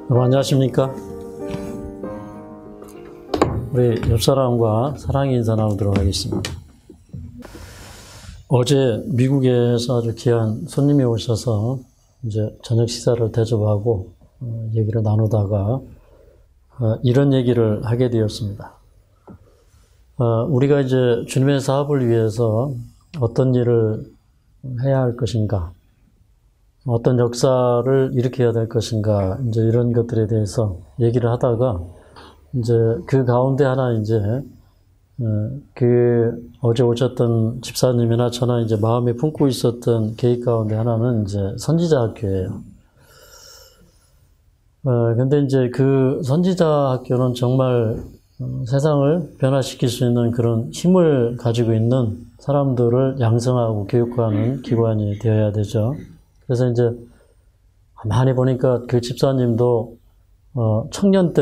여러분 안녕하십니까? 우리 옆사람과 사랑의 인사 나누도록 하겠습니다. 어제 미국에서 아주 귀한 손님이 오셔서 이제 저녁 식사를 대접하고 얘기를 나누다가 이런 얘기를 하게 되었습니다. 우리가 이제 주님의 사업을 위해서 어떤 일을 해야 할 것인가, 어떤 역사를 일으켜야 될 것인가, 이제 이런 것들에 대해서 얘기를 하다가, 이제 그 가운데 하나 어제 오셨던 집사님이나 저나 이제 마음에 품고 있었던 계획 가운데 하나는 이제 선지자 학교예요. 근데 이제 그 선지자 학교는 정말 세상을 변화시킬 수 있는 그런 힘을 가지고 있는 사람들을 양성하고 교육하는 기관이 되어야 되죠. 그래서 이제 많이 보니까 그 집사님도 청년 때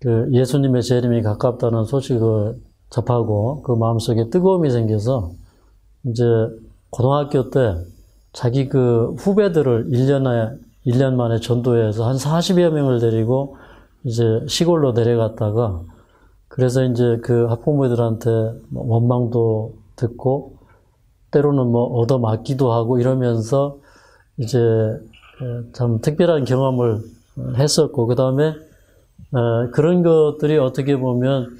그 예수님의 재림이 가깝다는 소식을 접하고 그 마음속에 뜨거움이 생겨서 이제 고등학교 때 자기 그 후배들을 1년 만에 전도해서 한 40여 명을 데리고 이제 시골로 내려갔다가, 그래서 이제 그 학부모들한테 원망도 듣고 때로는 얻어맞기도 하고 이러면서 이제 참 특별한 경험을 했었고, 그 다음에 그런 것들이 어떻게 보면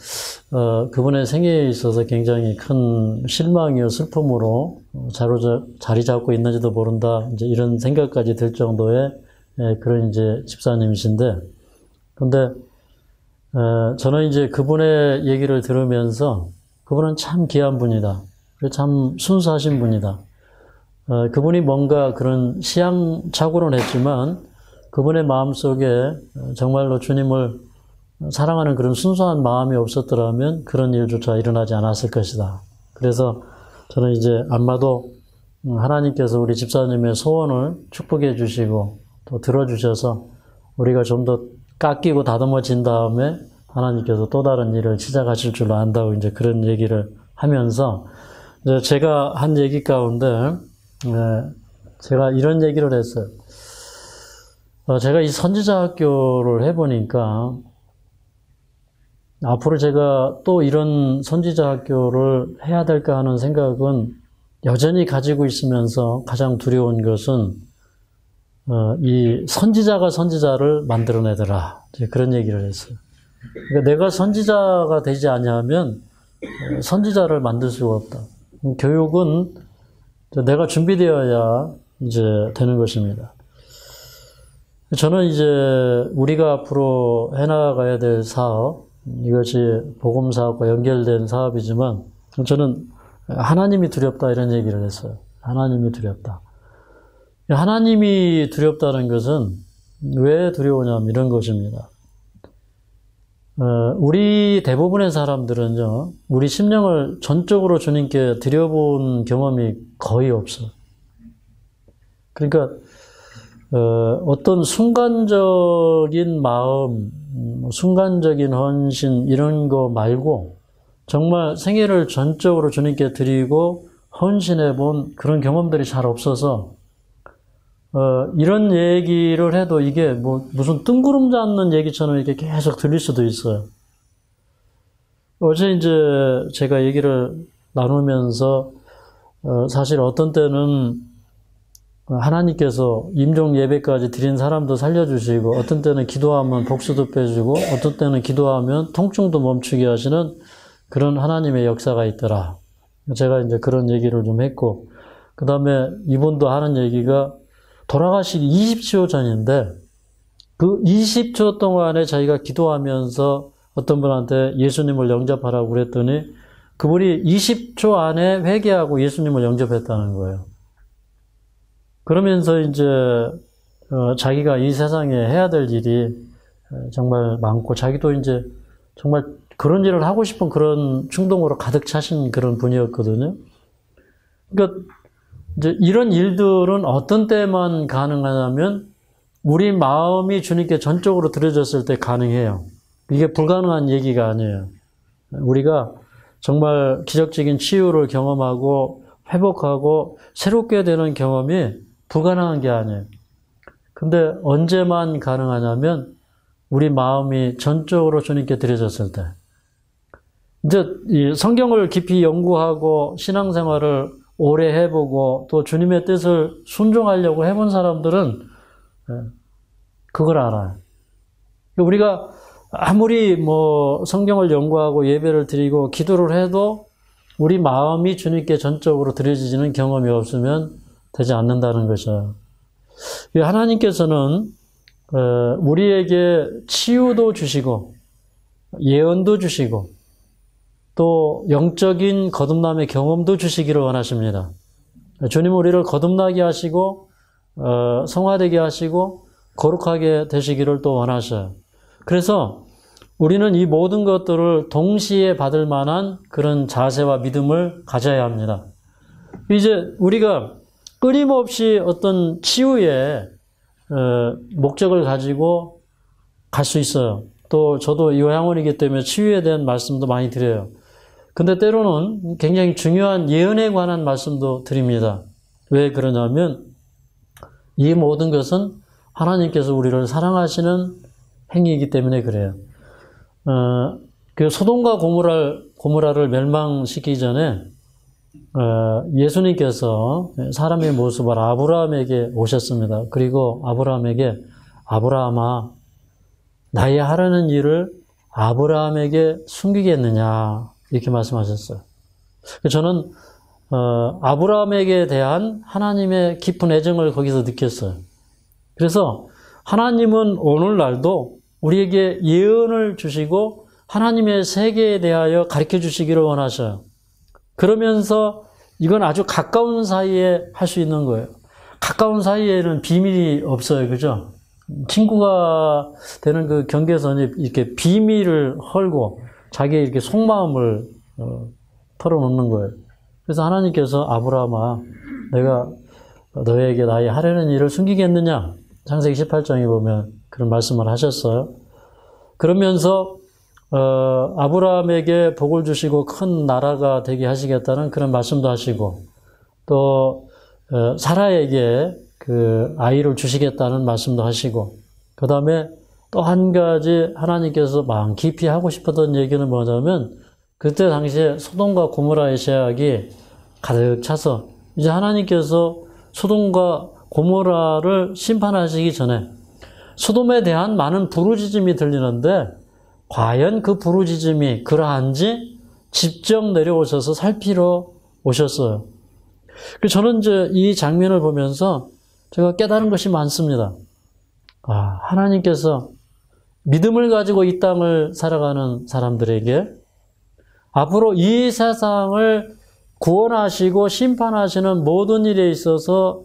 그분의 생애에 있어서 굉장히 큰 실망이요 슬픔으로 자리 잡고 있는지도 모른다, 이제 이런 생각까지 들 정도의 그런 이제 집사님이신데, 근데 저는 이제 그분의 얘기를 들으면서 그분은 참 귀한 분이다, 참 순수하신 분이다. 그분이 뭔가 그런 시행착오는 했지만 그분의 마음속에 정말로 주님을 사랑하는 그런 순수한 마음이 없었더라면 그런 일조차 일어나지 않았을 것이다. 그래서 저는 이제 아마도 하나님께서 우리 집사님의 소원을 축복해 주시고 또 들어주셔서 우리가 좀 더 깎이고 다듬어진 다음에 하나님께서 또 다른 일을 시작하실 줄로 안다고 이제 그런 얘기를 하면서, 이제 제가 한 얘기 가운데 제가 이런 얘기를 했어요. 제가 이 선지자 학교를 해보니까 앞으로 제가 또 이런 선지자 학교를 해야 될까 하는 생각은 여전히 가지고 있으면서 가장 두려운 것은 이 선지자가 선지자를 만들어내더라, 그런 얘기를 했어요. 그러니까 내가 선지자가 되지 않으면 선지자를 만들 수가 없다. 교육은 내가 준비되어야 이제 되는 것입니다. 저는 이제 우리가 앞으로 해나가야 될 사업, 이것이 복음사업과 연결된 사업이지만 저는 하나님이 두렵다, 이런 얘기를 했어요. 하나님이 두렵다. 하나님이 두렵다는 것은 왜 두려우냐면 이런 것입니다. 우리 대부분의 사람들은요, 우리 심령을 전적으로 주님께 드려본 경험이 거의 없어. 그러니까 어떤 순간적인 마음, 순간적인 헌신, 이런 거 말고 정말 생애를 전적으로 주님께 드리고 헌신해 본 그런 경험들이 잘 없어서 이런 얘기를 해도 이게 무슨 뜬구름 잡는 얘기처럼 이렇게 계속 들릴 수도 있어요. 어제 이제 제가 얘기를 나누면서 사실 어떤 때는 하나님께서 임종 예배까지 드린 사람도 살려주시고, 어떤 때는 기도하면 복수도 빼주고, 어떤 때는 기도하면 통증도 멈추게 하시는 그런 하나님의 역사가 있더라. 제가 이제 그런 얘기를 좀 했고, 그 다음에 이분도 하는 얘기가 돌아가시기 20초 전인데 그 20초 동안에 자기가 기도하면서 어떤 분한테 예수님을 영접하라고 그랬더니 그분이 20초 안에 회개하고 예수님을 영접했다는 거예요. 그러면서 이제 자기가 이 세상에 해야 될 일이 정말 많고, 자기도 이제 정말 그런 일을 하고 싶은 그런 충동으로 가득 차신 그런 분이었거든요. 그러니까 이제 이런 일들은 어떤 때만 가능하냐면 우리 마음이 주님께 전적으로 드려졌을 때 가능해요. 이게 불가능한 얘기가 아니에요. 우리가 정말 기적적인 치유를 경험하고 회복하고 새롭게 되는 경험이 불가능한 게 아니에요. 근데 언제만 가능하냐면 우리 마음이 전적으로 주님께 드려졌을 때. 이제 이 성경을 깊이 연구하고 신앙생활을 오래 해보고 또 주님의 뜻을 순종하려고 해본 사람들은 그걸 알아요. 우리가 아무리 뭐 성경을 연구하고 예배를 드리고 기도를 해도 우리 마음이 주님께 전적으로 드려지는 경험이 없으면 되지 않는다는 거죠. 하나님께서는 우리에게 치유도 주시고 예언도 주시고 또 영적인 거듭남의 경험도 주시기를 원하십니다. 주님 우리를 거듭나게 하시고 성화되게 하시고 거룩하게 되시기를 또 원하셔요. 그래서 우리는 이 모든 것들을 동시에 받을 만한 그런 자세와 믿음을 가져야 합니다. 이제 우리가 끊임없이 어떤 치유의 목적을 가지고 갈 수 있어요. 또 저도 요양원이기 때문에 치유에 대한 말씀도 많이 드려요. 근데 때로는 굉장히 중요한 예언에 관한 말씀도 드립니다. 왜 그러냐면 이 모든 것은 하나님께서 우리를 사랑하시는 행위이기 때문에 그래요. 그 소돔과 고모라를 멸망시키기 전에 예수님께서 사람의 모습을 아브라함에게 오셨습니다. 그리고 아브라함에게 아브라함아 나의 하라는 일을 아브라함에게 숨기겠느냐 이렇게 말씀하셨어요. 저는 아브라함에게 대한 하나님의 깊은 애정을 거기서 느꼈어요. 그래서 하나님은 오늘날도 우리에게 예언을 주시고 하나님의 세계에 대하여 가르쳐 주시기를 원하셔요. 그러면서 이건 아주 가까운 사이에 할 수 있는 거예요. 가까운 사이에는 비밀이 없어요. 그죠? 친구가 되는 그 경계선이 이렇게 비밀을 헐고 자기의 이렇게 속마음을 털어놓는 거예요. 그래서 하나님께서 아브라함아 내가 너에게 나의 하려는 일을 숨기겠느냐? 창세기 18장에 보면 그런 말씀을 하셨어요. 그러면서 아브라함에게 복을 주시고 큰 나라가 되게 하시겠다는 그런 말씀도 하시고 또 사라에게 그 아이를 주시겠다는 말씀도 하시고 그 다음에 또 한 가지 하나님께서 마음 깊이 하고 싶었던 얘기는 뭐냐면 그때 당시에 소돔과 고모라의 죄악이 가득 차서 이제 하나님께서 소돔과 고모라를 심판하시기 전에 소돔에 대한 많은 부르짖음이 들리는데 과연 그 부르짖음이 그러한지 직접 내려오셔서 살피러 오셨어요. 저는 이제 이 장면을 보면서 제가 깨달은 것이 많습니다. 하나님께서 믿음을 가지고 이 땅을 살아가는 사람들에게 앞으로 이 세상을 구원하시고 심판하시는 모든 일에 있어서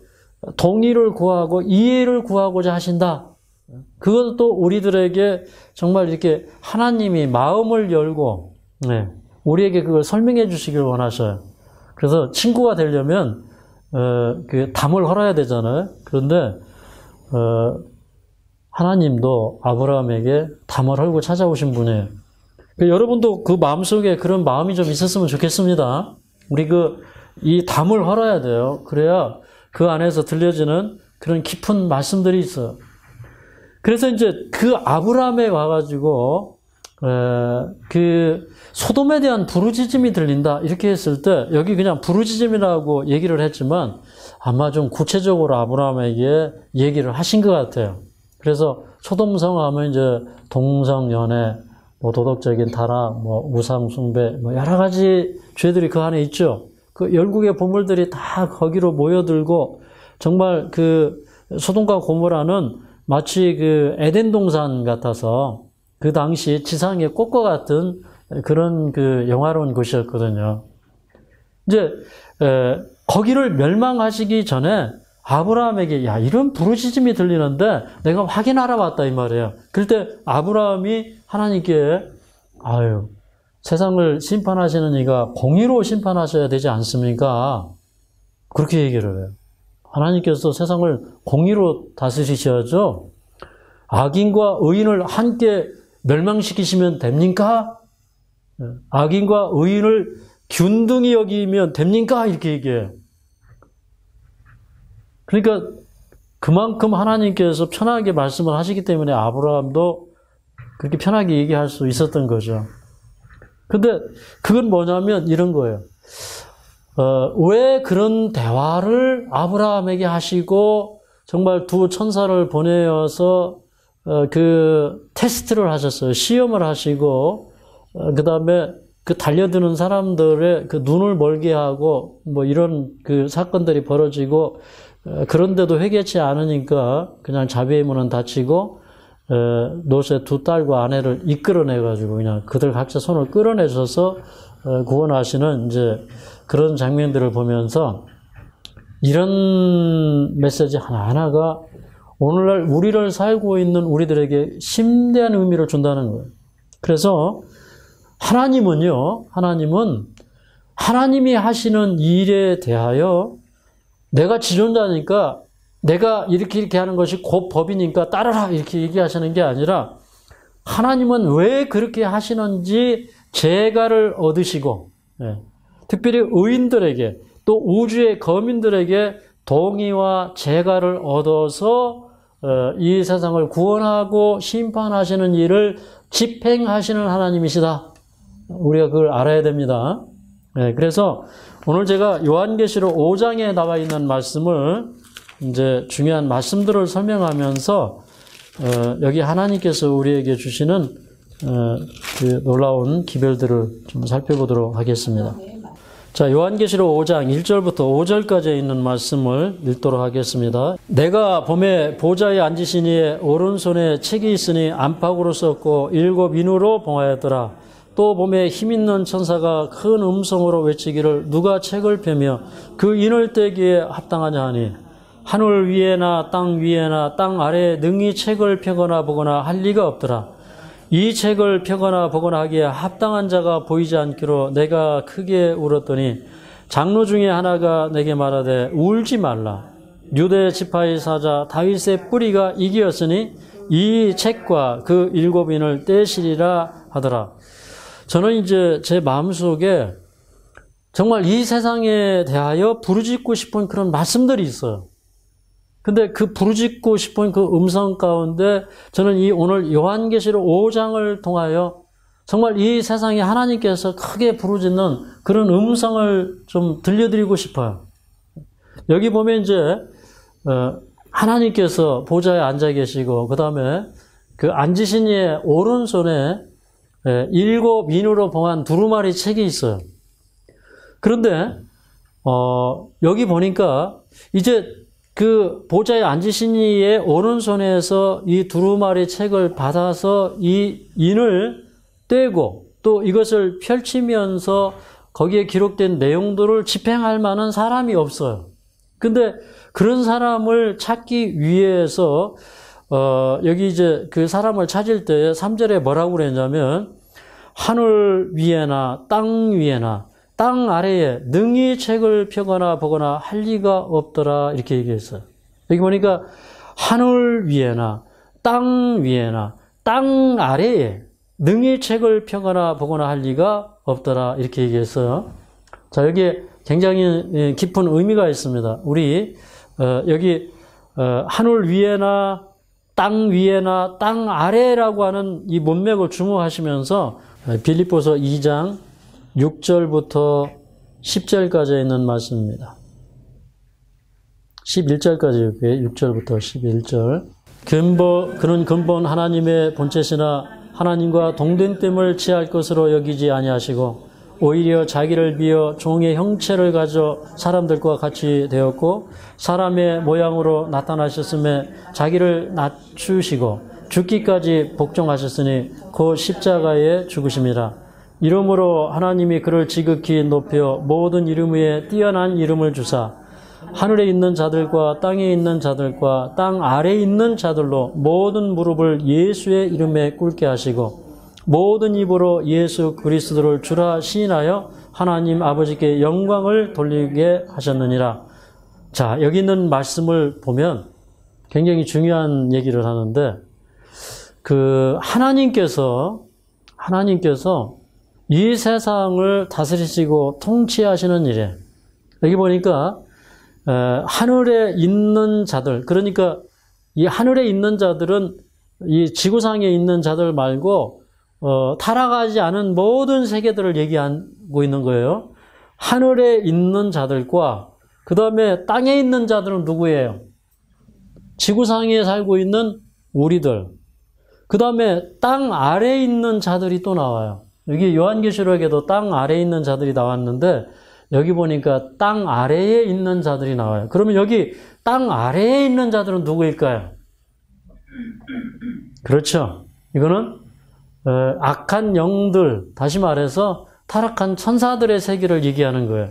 동의를 구하고 이해를 구하고자 하신다. 그것도 우리들에게 정말 이렇게 하나님이 마음을 열고 우리에게 그걸 설명해 주시길 원하셔요. 그래서 친구가 되려면 그 담을 헐어야 되잖아요. 그런데 하나님도 아브라함에게 담을 헐고 찾아오신 분이에요. 여러분도 그 마음속에 그런 마음이 좀 있었으면 좋겠습니다. 우리 이 담을 헐어야 돼요. 그래야 그 안에서 들려지는 그런 깊은 말씀들이 있어요. 그래서 이제 그 아브라함에 와가지고 그 소돔에 대한 부르짖음이 들린다 이렇게 했을 때 여기 그냥 부르짖음이라고 얘기를 했지만 아마 좀 구체적으로 아브라함에게 얘기를 하신 것 같아요. 그래서 소돔성 하면 이제 동성연애, 뭐 도덕적인 타락, 뭐 우상 숭배, 뭐 여러 가지 죄들이 그 안에 있죠. 그 열국의 보물들이 다 거기로 모여들고 정말 그 소돔과 고모라는 마치 그 에덴 동산 같아서 그 당시 지상의 꽃과 같은 그런 그 영화로운 곳이었거든요. 이제 거기를 멸망하시기 전에 아브라함에게 야 이런 부르짖음이 들리는데 내가 확인하러 왔다 이 말이에요. 그럴 때 아브라함이 하나님께 아유 세상을 심판하시는 이가 공의로 심판하셔야 되지 않습니까? 그렇게 얘기를 해요. 하나님께서 세상을 공의로 다스리셔야죠. 악인과 의인을 함께 멸망시키시면 됩니까? 악인과 의인을 균등히 여기면 됩니까? 이렇게 얘기해요. 그러니까 그만큼 하나님께서 편하게 말씀을 하시기 때문에 아브라함도 그렇게 편하게 얘기할 수 있었던 거죠. 근데 그건 뭐냐면 이런 거예요. 왜 그런 대화를 아브라함에게 하시고 정말 두 천사를 보내어서 그 테스트를 하셨어요. 시험을 하시고 그 다음에 그 달려드는 사람들의 그 눈을 멀게 하고 뭐 이런 그 사건들이 벌어지고 그런데도 회개치 않으니까 그냥 자비의 문은 닫히고 롯의 두 딸과 아내를 이끌어내가지고 그냥 그들 각자 손을 끌어내셔서 구원하시는 이제 그런 장면들을 보면서 이런 메시지 하나하나가 오늘날 우리를 살고 있는 우리들에게 심대한 의미를 준다는 거예요. 그래서 하나님은 하나님이 하시는 일에 대하여 내가 지존자니까 내가 이렇게 하는 것이 곧 법이니까 따르라 이렇게 얘기하시는 게 아니라 하나님은 왜 그렇게 하시는지 재가를 얻으시고 특별히 의인들에게 또 우주의 거민들에게 동의와 재가를 얻어서 이 세상을 구원하고 심판하시는 일을 집행하시는 하나님이시다. 우리가 그걸 알아야 됩니다. 그래서 오늘 제가 요한계시록 5장에 나와 있는 말씀을 이제 중요한 말씀들을 설명하면서 여기 하나님께서 우리에게 주시는 그 놀라운 기별들을 좀 살펴보도록 하겠습니다. 자, 요한계시록 5장 1절부터 5절까지 있는 말씀을 읽도록 하겠습니다. 내가 봄에 보좌에 앉으신 이의 오른손에 책이 있으니 안팎으로 썼고 7 인으로 봉하였더라. 또 봄에 힘있는 천사가 큰 음성으로 외치기를 누가 책을 펴며 그 인을 떼기에 합당하냐 하니 하늘 위에나 땅 위에나 땅 아래에 능히 책을 펴거나 보거나 할 리가 없더라. 이 책을 펴거나 보거나 하기에 합당한 자가 보이지 않기로 내가 크게 울었더니 장로 중에 하나가 내게 말하되 울지 말라. 유대 지파의 사자 다윗의 뿌리가 이기었으니 이 책과 그 7인을 떼시리라 하더라. 저는 이제 제 마음속에 정말 이 세상에 대하여 부르짖고 싶은 그런 말씀들이 있어요. 근데 그 부르짖고 싶은 그 음성 가운데 저는 이 오늘 요한계시록 5장을 통하여 정말 이 세상에 하나님께서 크게 부르짖는 그런 음성을 좀 들려드리고 싶어요. 여기 보면 이제 하나님께서 보좌에 앉아 계시고 그 다음에 그 앉으신 이의 오른손에 7 인으로 봉한 두루마리 책이 있어요. 그런데 여기 보니까 이제 그 보좌에 앉으신 이의 오른손에서 이 두루마리 책을 받아서 이 인을 떼고 또 이것을 펼치면서 거기에 기록된 내용들을 집행할 만한 사람이 없어요. 근데 그런 사람을 찾기 위해서 여기 이제 그 사람을 찾을 때 3절에 뭐라고 그랬냐면 하늘 위에나 땅 위에나 땅 아래에 능히 책을 펴거나 보거나 할 리가 없더라 이렇게 얘기했어요. 여기 보니까 하늘 위에나 땅 위에나 땅 아래에 능히 책을 펴거나 보거나 할 리가 없더라 이렇게 얘기했어요. 자, 여기에 굉장히 깊은 의미가 있습니다. 우리 여기 하늘 위에나 땅 아래라고 하는 이 문맥을 주목하시면서 빌립보서 2장 6절부터 10절까지 있는 말씀입니다. 11절까지 6절부터 11절. 그는 근본 하나님의 본체시나 하나님과 동등됨을 취할 것으로 여기지 아니하시고 오히려 자기를 비어 종의 형체를 가져 사람들과 같이 되었고 사람의 모양으로 나타나셨음에 자기를 낮추시고 죽기까지 복종하셨으니 곧 십자가에 죽으심이라. 이러므로 하나님이 그를 지극히 높여 모든 이름 위에 뛰어난 이름을 주사 하늘에 있는 자들과 땅에 있는 자들과 땅 아래에 있는 자들로 모든 무릎을 예수의 이름에 꿇게 하시고 모든 입으로 예수 그리스도를 주라 시인하여 하나님 아버지께 영광을 돌리게 하셨느니라. 자, 여기 있는 말씀을 보면 굉장히 중요한 얘기를 하는데 그 하나님께서 이 세상을 다스리시고 통치하시는 일에 여기 보니까 하늘에 있는 자들, 그러니까 이 하늘에 있는 자들은 이 지구상에 있는 자들 말고 타락하지 않은 모든 세계들을 얘기하고 있는 거예요. 하늘에 있는 자들과 그 다음에 땅에 있는 자들은 누구예요? 지구상에 살고 있는 우리들. 그 다음에 땅 아래에 있는 자들이 또 나와요. 여기 요한계시록에도 땅 아래에 있는 자들이 나왔는데 여기 보니까 땅 아래에 있는 자들이 나와요. 그러면 여기 땅 아래에 있는 자들은 누구일까요? 그렇죠. 이거는 악한 영들, 다시 말해서 타락한 천사들의 세계를 얘기하는 거예요.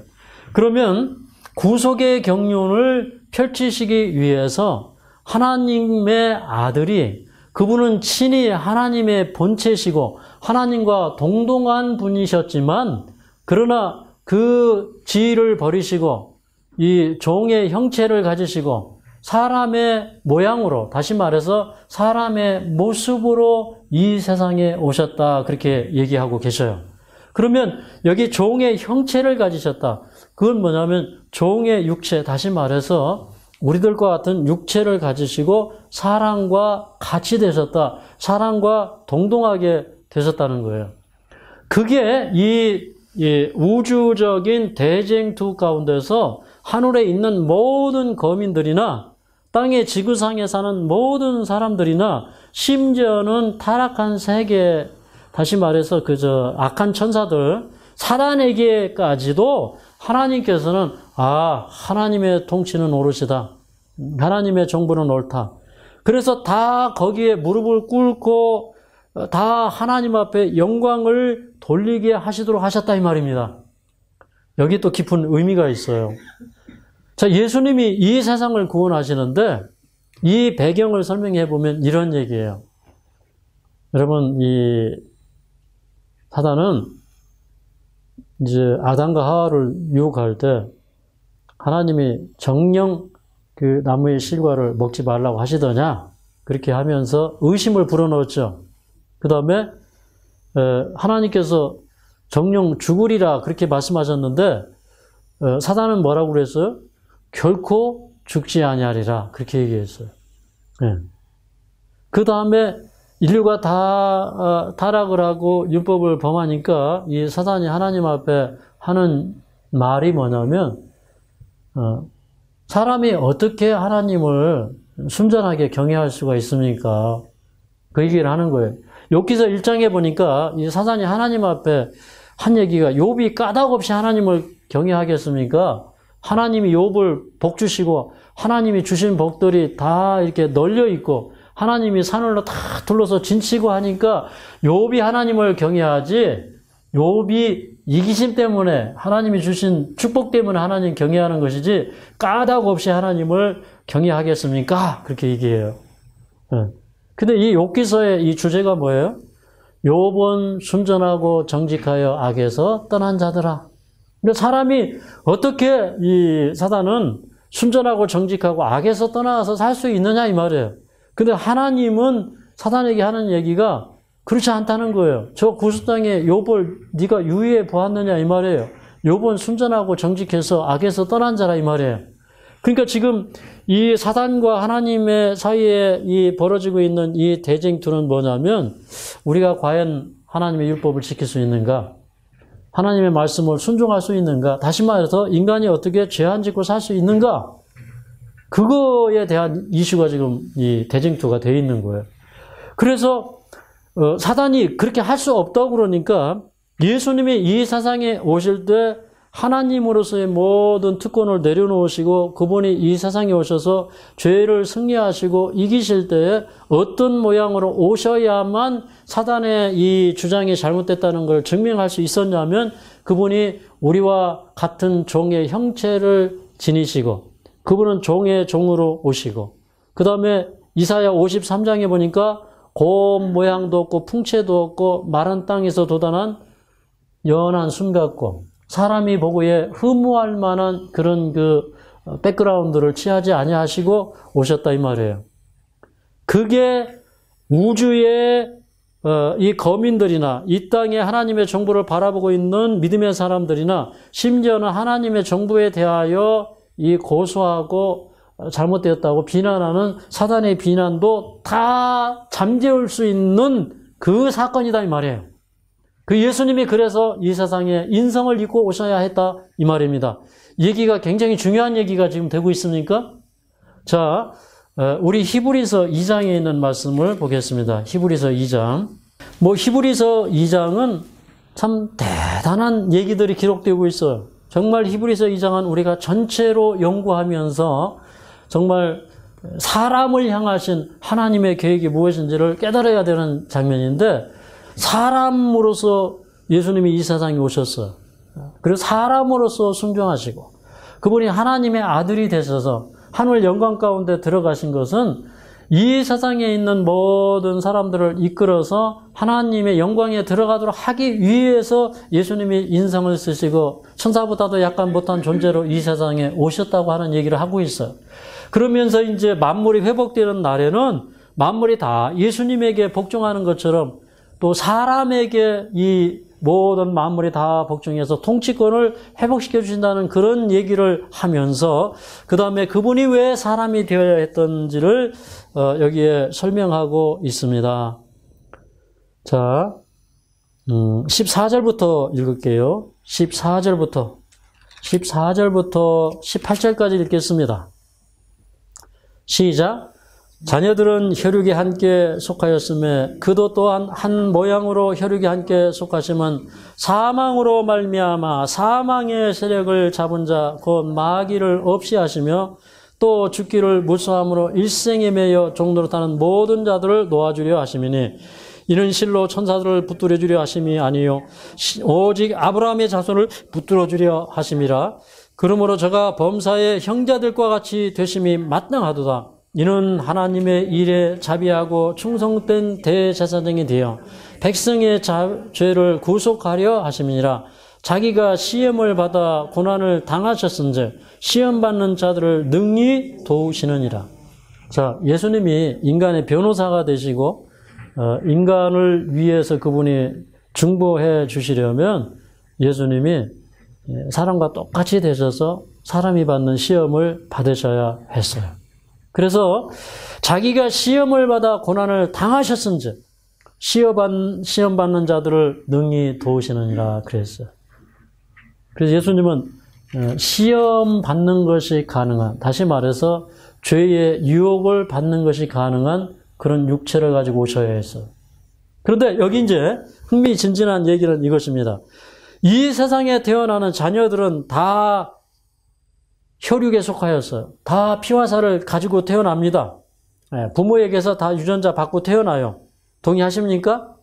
그러면 구속의 경륜을 펼치시기 위해서 하나님의 아들이, 그분은 친히 하나님의 본체시고 하나님과 동등한 분이셨지만, 그러나 그 지위를 버리시고 이 종의 형체를 가지시고 사람의 모양으로, 다시 말해서 사람의 모습으로 이 세상에 오셨다, 그렇게 얘기하고 계셔요. 그러면 여기 종의 형체를 가지셨다. 그건 뭐냐면 종의 육체, 다시 말해서 우리들과 같은 육체를 가지시고 사람과 같이 되셨다. 사람과 동등하게 되셨다는 거예요. 그게 이 우주적인 대쟁투 가운데서 하늘에 있는 모든 거민들이나 땅의 지구상에 사는 모든 사람들이나 심지어는 타락한 세계, 다시 말해서 악한 천사들, 사단에게까지도 하나님께서는 하나님의 통치는 오롯이다. 하나님의 정부는 옳다. 그래서 다 거기에 무릎을 꿇고 다 하나님 앞에 영광을 돌리게 하시도록 하셨다, 이 말입니다. 여기 또 깊은 의미가 있어요. 자, 예수님이 이 세상을 구원하시는데 이 배경을 설명해 보면 이런 얘기예요. 여러분, 이 사단은 이제 아담과 하와를 유혹할 때 하나님이 정녕 그 나무의 실과를 먹지 말라고 하시더냐, 그렇게 하면서 의심을 불어넣었죠. 그 다음에 하나님께서 정녕 죽으리라 그렇게 말씀하셨는데 사단은 뭐라고 그랬어요? 결코 죽지 아니하리라, 그렇게 얘기했어요. 네. 그 다음에 인류가 다 타락을 하고 율법을 범하니까 이 사단이 하나님 앞에 하는 말이 뭐냐면 사람이 어떻게 하나님을 순전하게 경외할 수가 있습니까? 그 얘기를 하는 거예요. 욥기서 1장에 보니까 이 사단이 하나님 앞에 한 얘기가, 욥이 까닭 없이 하나님을 경외하겠습니까? 하나님이 욥을 복 주시고 하나님이 주신 복들이 다 이렇게 널려 있고 하나님이 산을로 다 둘러서 진치고 하니까 욥이 하나님을 경외하지, 욥이 이기심 때문에, 하나님이 주신 축복 때문에 하나님 경외하는 것이지 까닭 없이 하나님을 경외하겠습니까? 그렇게 얘기해요. 근데 이 욥기서의 이 주제가 뭐예요? 욥은 순전하고 정직하여 악에서 떠난 자들아. 근데 사람이 어떻게 이 사단은 순전하고 정직하고 악에서 떠나서 살 수 있느냐, 이 말이에요. 근데 하나님은 사단에게 하는 얘기가 그렇지 않다는 거예요. 저 구스땅에 욥을 네가 유의해 보았느냐, 이 말이에요. 욥은 순전하고 정직해서 악에서 떠난 자라, 이 말이에요. 그러니까 지금 이 사단과 하나님의 사이에 이 벌어지고 있는 이 대쟁투는 뭐냐면, 우리가 과연 하나님의 율법을 지킬 수 있는가? 하나님의 말씀을 순종할 수 있는가? 다시 말해서 인간이 어떻게 죄 안 짓고 살 수 있는가? 그거에 대한 이슈가 지금 이 대쟁투가 되어 있는 거예요. 그래서 사단이 그렇게 할 수 없다고 그러니까 예수님이 이 세상에 오실 때 하나님으로서의 모든 특권을 내려놓으시고 그분이 이 세상에 오셔서 죄를 승리하시고 이기실 때에 어떤 모양으로 오셔야만 사단의 이 주장이 잘못됐다는 걸 증명할 수 있었냐면, 그분이 우리와 같은 종의 형체를 지니시고 그분은 종의 종으로 오시고, 그 다음에 이사야 53장에 보니까 곰 모양도 없고 풍채도 없고 마른 땅에서 돋아난 연한 순 같고 사람이 보고에 흠모할 만한 그런 백그라운드를 취하지 아니하시고 오셨다, 이 말이에요. 그게 우주의 이 거민들이나 이 땅에 하나님의 정부를 바라보고 있는 믿음의 사람들이나 심지어는 하나님의 정부에 대하여 이 고소하고 잘못되었다고 비난하는 사단의 비난도 다 잠재울 수 있는 그 사건이다 이 말이에요. 그 예수님이 그래서 이 세상에 인성을 입고 오셔야 했다 이 말입니다. 얘기가 굉장히 중요한 얘기가 지금 되고 있습니까? 자, 우리 히브리서 2장에 있는 말씀을 보겠습니다. 히브리서 2장. 히브리서 2장은 참 대단한 얘기들이 기록되고 있어요. 정말 히브리서 2장은 우리가 전체로 연구하면서 정말 사람을 향하신 하나님의 계획이 무엇인지를 깨달아야 되는 장면인데, 사람으로서 예수님이 이 세상에 오셨어요. 그리고 사람으로서 순종하시고 그분이 하나님의 아들이 되셔서 하늘 영광 가운데 들어가신 것은 이 세상에 있는 모든 사람들을 이끌어서 하나님의 영광에 들어가도록 하기 위해서 예수님이 인성을 쓰시고 천사보다도 약간 못한 존재로 이 세상에 오셨다고 하는 얘기를 하고 있어요. 그러면서 이제 만물이 회복되는 날에는 만물이 다 예수님에게 복종하는 것처럼 또 사람에게 이 모든 만물이 다 복종해서 통치권을 회복시켜 주신다는 그런 얘기를 하면서 그 다음에 그분이 왜 사람이 되어야 했던지를 여기에 설명하고 있습니다. 자, 14절부터 읽을게요. 14절부터 18절까지 읽겠습니다. 시작. 자녀들은 혈육이 함께 속하였음에 그도 또한 한 모양으로 혈육이 함께 속하심은 사망으로 말미암아 사망의 세력을 잡은 자 곧 마귀를 없이 하시며 또 죽기를 무수함으로 일생에 매여 종노릇하는 모든 자들을 놓아주려 하심이니 이는 실로 천사들을 붙들어 주려 하심이 아니요 오직 아브라함의 자손을 붙들어 주려 하심이라. 그러므로 저가 범사의 형제들과 같이 되심이 마땅하도다. 이는 하나님의 일에 자비하고 충성된 대제사장이 되어 백성의 죄를 구속하려 하심이니라. 자기가 시험을 받아 고난을 당하셨은즉 시험받는 자들을 능히 도우시느니라. 자, 예수님이 인간의 변호사가 되시고 인간을 위해서 그분이 중보해 주시려면 예수님이 사람과 똑같이 되셔서 사람이 받는 시험을 받으셔야 했어요. 그래서 자기가 시험을 받아 고난을 당하셨은즉 시험 받는 자들을 능히 도우시느니라 그랬어요. 그래서 예수님은 시험 받는 것이 가능한, 다시 말해서 죄의 유혹을 받는 것이 가능한 그런 육체를 가지고 오셔야 했어요. 그런데 여기 이제 흥미진진한 얘기는 이것입니다. 이 세상에 태어나는 자녀들은 다 혈육에 속하였어요. 다 피와 살을 가지고 태어납니다. 부모에게서 다 유전자 받고 태어나요. 동의하십니까?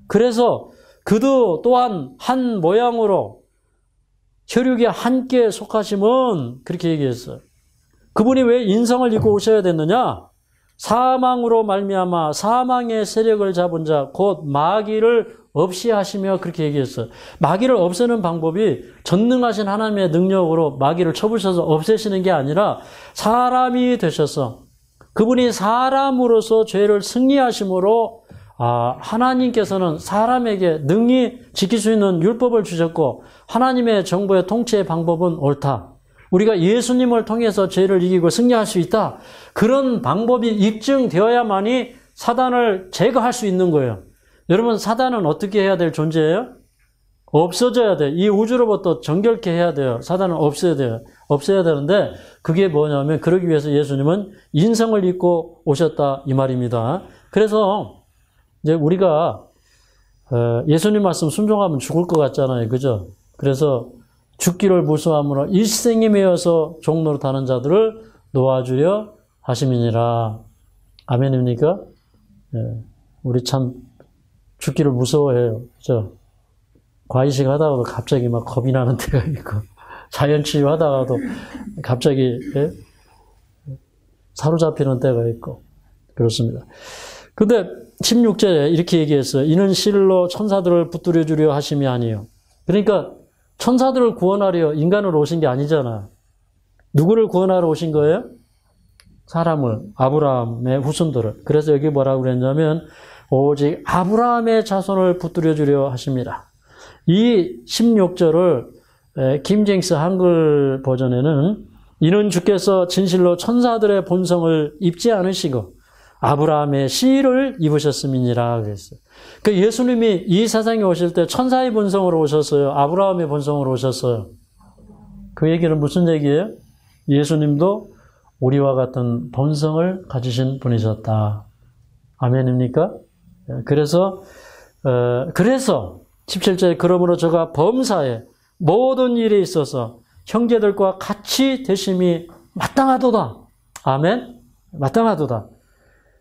그래서 그도 또한 한 모양으로 혈육에 함께 속하심은 그렇게 얘기했어요. 그분이 왜 인성을 입고 오셔야 됐느냐? 사망으로 말미암아 사망의 세력을 잡은 자 곧 마귀를 없이 하시며 그렇게 얘기했어요. 마귀를 없애는 방법이 전능하신 하나님의 능력으로 마귀를 쳐부셔서 없애시는 게 아니라 사람이 되셔서 그분이 사람으로서 죄를 승리하심으로 하나님께서는 사람에게 능히 지킬 수 있는 율법을 주셨고 하나님의 정부의 통치의 방법은 옳다. 우리가 예수님을 통해서 죄를 이기고 승리할 수 있다. 그런 방법이 입증되어야만이 사단을 제거할 수 있는 거예요. 여러분, 사단은 어떻게 해야 될 존재예요? 없어져야 돼. 이 우주로부터 정결케 해야 돼요. 사단은 없어야 돼요. 없어야 되는데 그게 뭐냐면 그러기 위해서 예수님은 인성을 입고 오셨다 이 말입니다. 그래서 이제 우리가 예수님 말씀 순종하면 죽을 것 같잖아요. 그죠? 그래서 죽기를 무수함으로 일생에 매여서 종노릇하는 자들을 놓아주려 하심이니라. 아멘입니까? 우리 참 죽기를 무서워해요. 그죠? 과이식 하다가도 갑자기 막 겁이 나는 때가 있고, 자연치유 하다가도 갑자기 사로잡히는 때가 있고, 그렇습니다. 근데 16절에 이렇게 얘기했어요. 이는 실로 천사들을 붙들어 주려 하심이 아니요. 그러니까 천사들을 구원하려 인간으로 오신 게 아니잖아. 누구를 구원하러 오신 거예요? 사람을, 아브라함의 후손들을. 그래서 여기 뭐라고 그랬냐면 오직 아브라함의 자손을 붙들어 주려 하십니다. 이 16절을 킹제임스 한글 버전에는 이는 주께서 진실로 천사들의 본성을 입지 않으시고 아브라함의 씨를 입으셨음이니라 그랬어요. 그 예수님이 이 세상에 오실 때 천사의 본성으로 오셨어요? 아브라함의 본성으로 오셨어요? 그 얘기는 무슨 얘기예요? 예수님도 우리와 같은 본성을 가지신 분이셨다. 아멘입니까? 그래서 17절에 그러므로 저가 범사에 모든 일에 있어서 형제들과 같이 되심이 마땅하도다. 아멘? 마땅하도다.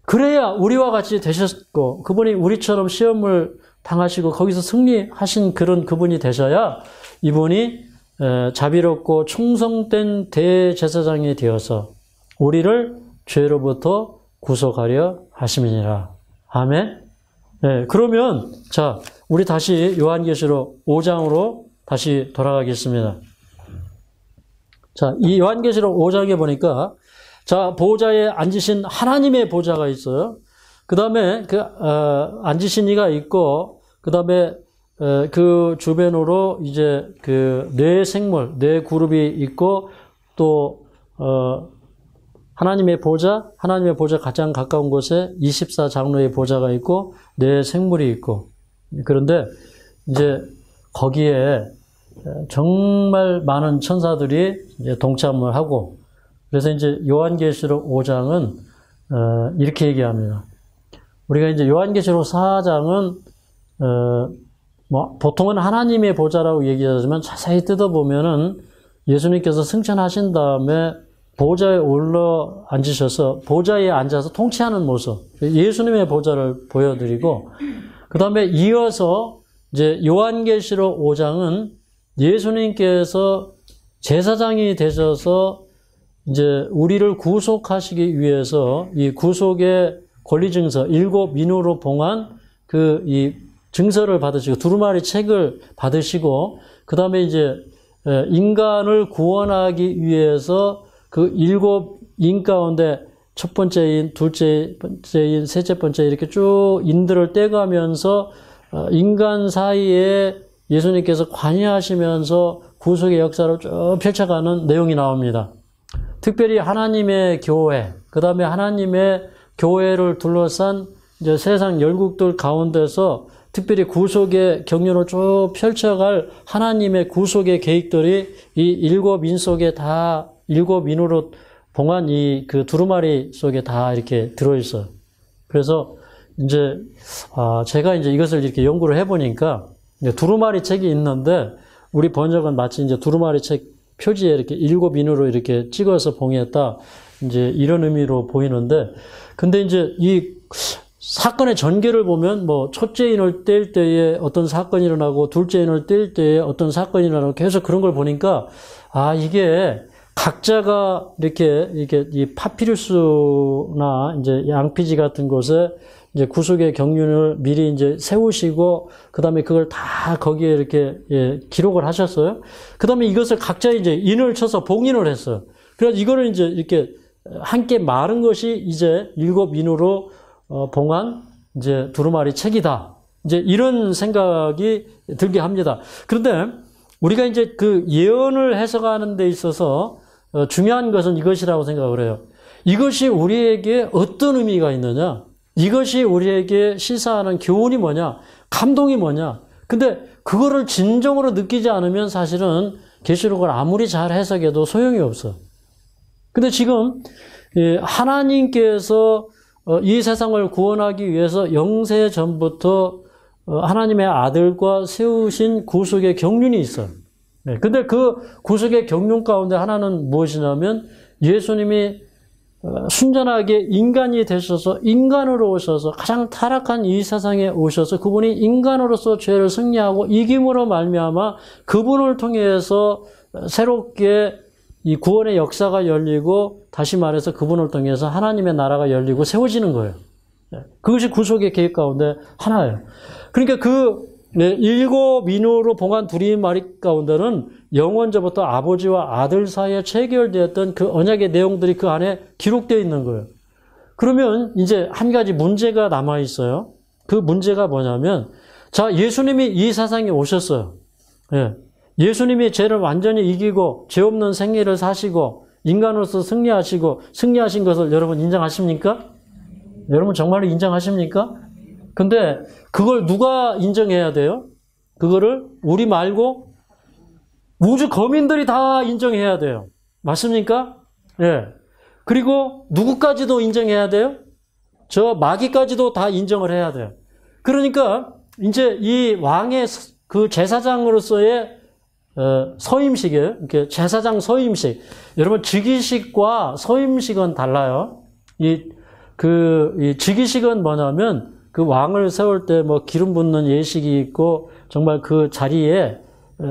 그래야 우리와 같이 되셨고 그분이 우리처럼 시험을 당하시고 거기서 승리하신 그런 그분이 되셔야 이분이 자비롭고 충성된 대제사장이 되어서 우리를 죄로부터 구속하려 하심이니라. 아멘? 네, 그러면 자 우리 다시 요한계시록 5장으로 다시 돌아가겠습니다. 자, 이 요한계시록 5장에 보니까 자, 보좌에 앉으신 하나님의 보좌가 있어요. 그 다음에 앉으신 이가 있고, 그 다음에 그 주변으로 이제 네 생물, 네 그룹이 있고, 또 하나님의 보좌 가장 가까운 곳에 24장로의 보좌가 있고, 네 생물이 있고. 그런데 이제 거기에 정말 많은 천사들이 이제 동참을 하고, 그래서 이제 요한계시록 5장은 이렇게 얘기합니다. 우리가 이제 요한계시록 4장은 보통은 하나님의 보좌라고 얘기하지만 자세히 뜯어보면은 예수님께서 승천하신 다음에 보좌에 올라 앉으셔서 보좌에 앉아서 통치하는 모습, 예수님의 보좌를 보여드리고, 그 다음에 이어서 이제 요한계시록 5장은 예수님께서 제사장이 되셔서 이제 우리를 구속하시기 위해서 이 구속의 권리증서, 7 민으로 봉한 이 증서를 받으시고 두루마리 책을 받으시고 그 다음에 이제 인간을 구원하기 위해서 그 7인 가운데 첫 번째인, 둘째 번째인, 셋째 번째 이렇게 쭉 인들을 떼가면서 인간 사이에 예수님께서 관여하시면서 구속의 역사를 쭉 펼쳐가는 내용이 나옵니다. 특별히 하나님의 교회, 그 다음에 하나님의 교회를 둘러싼 이제 세상 열국들 가운데서 특별히 구속의 경륜을 쭉 펼쳐갈 하나님의 구속의 계획들이 이 7인 속에 다 7인으로 봉한 그 두루마리 속에 다 이렇게 들어있어요. 그래서 이제 제가 이제 이것을 이렇게 연구를 해보니까 두루마리 책이 있는데 우리 번역은 마치 이제 두루마리 책 표지에 이렇게 7인으로 이렇게 찍어서 봉했다. 이제 이런 의미로 보이는데, 근데 이제 이 사건의 전개를 보면 첫째 인을 뗄 때에 어떤 사건이 일어나고 둘째 인을 뗄 때에 어떤 사건이 일어나고 계속 그런 걸 보니까 이게 각자가 이렇게 이 파피루스나 이제 양피지 같은 곳에 이제 구속의 경륜을 미리 이제 세우시고, 그 다음에 그걸 다 거기에 이렇게, 기록을 하셨어요. 그 다음에 이것을 각자 이제 인을 쳐서 봉인을 했어요. 그래서 이거를 이제 이렇게 함께 마른 것이 이제 7인으로 봉한 이제 두루마리 책이다. 이제 이런 생각이 들게 합니다. 그런데 우리가 이제 그 예언을 해석하는 데 있어서 중요한 것은 이것이라고 생각을 해요. 이것이 우리에게 어떤 의미가 있느냐? 이것이 우리에게 시사하는 교훈이 뭐냐? 감동이 뭐냐? 근데 그거를 진정으로 느끼지 않으면 사실은 계시록을 아무리 잘 해석해도 소용이 없어. 근데 지금 하나님께서 이 세상을 구원하기 위해서 영세 전부터 하나님의 아들과 세우신 구속의 경륜이 있어요. 근데 그 구속의 경륜 가운데 하나는 무엇이냐면 예수님이 순전하게 인간이 되셔서 인간으로 오셔서 가장 타락한 이 세상에 오셔서 그분이 인간으로서 죄를 승리하고 이김으로 말미암아 그분을 통해서 새롭게 이 구원의 역사가 열리고 다시 말해서 그분을 통해서 하나님의 나라가 열리고 세워지는 거예요. 그것이 구속의 계획 가운데 하나예요. 그러니까 7인으로 봉한 두루마리 가운데는 영원전부터 아버지와 아들 사이에 체결되었던 그 언약의 내용들이 그 안에 기록되어 있는 거예요. 그러면 이제 한 가지 문제가 남아 있어요. 그 문제가 뭐냐면, 자, 예수님이 이 세상에 오셨어요. 예수님이 죄를 완전히 이기고 죄 없는 생애를 사시고 인간으로서 승리하신 것을 여러분 인정하십니까? 여러분 정말로 인정하십니까? 근데 그걸 누가 인정해야 돼요? 그거를 우리 말고 우주 거민들이 다 인정해야 돼요. 맞습니까? 예. 그리고 누구까지도 인정해야 돼요? 저 마귀까지도 다 인정을 해야 돼요. 그러니까 이제 이 왕의 그 제사장으로서의 서임식이에요. 이렇게 제사장 서임식. 여러분 즉위식과 서임식은 달라요. 이 즉위식은 뭐냐면 그 왕을 세울 때 뭐 기름 붓는 예식이 있고 정말 그 자리에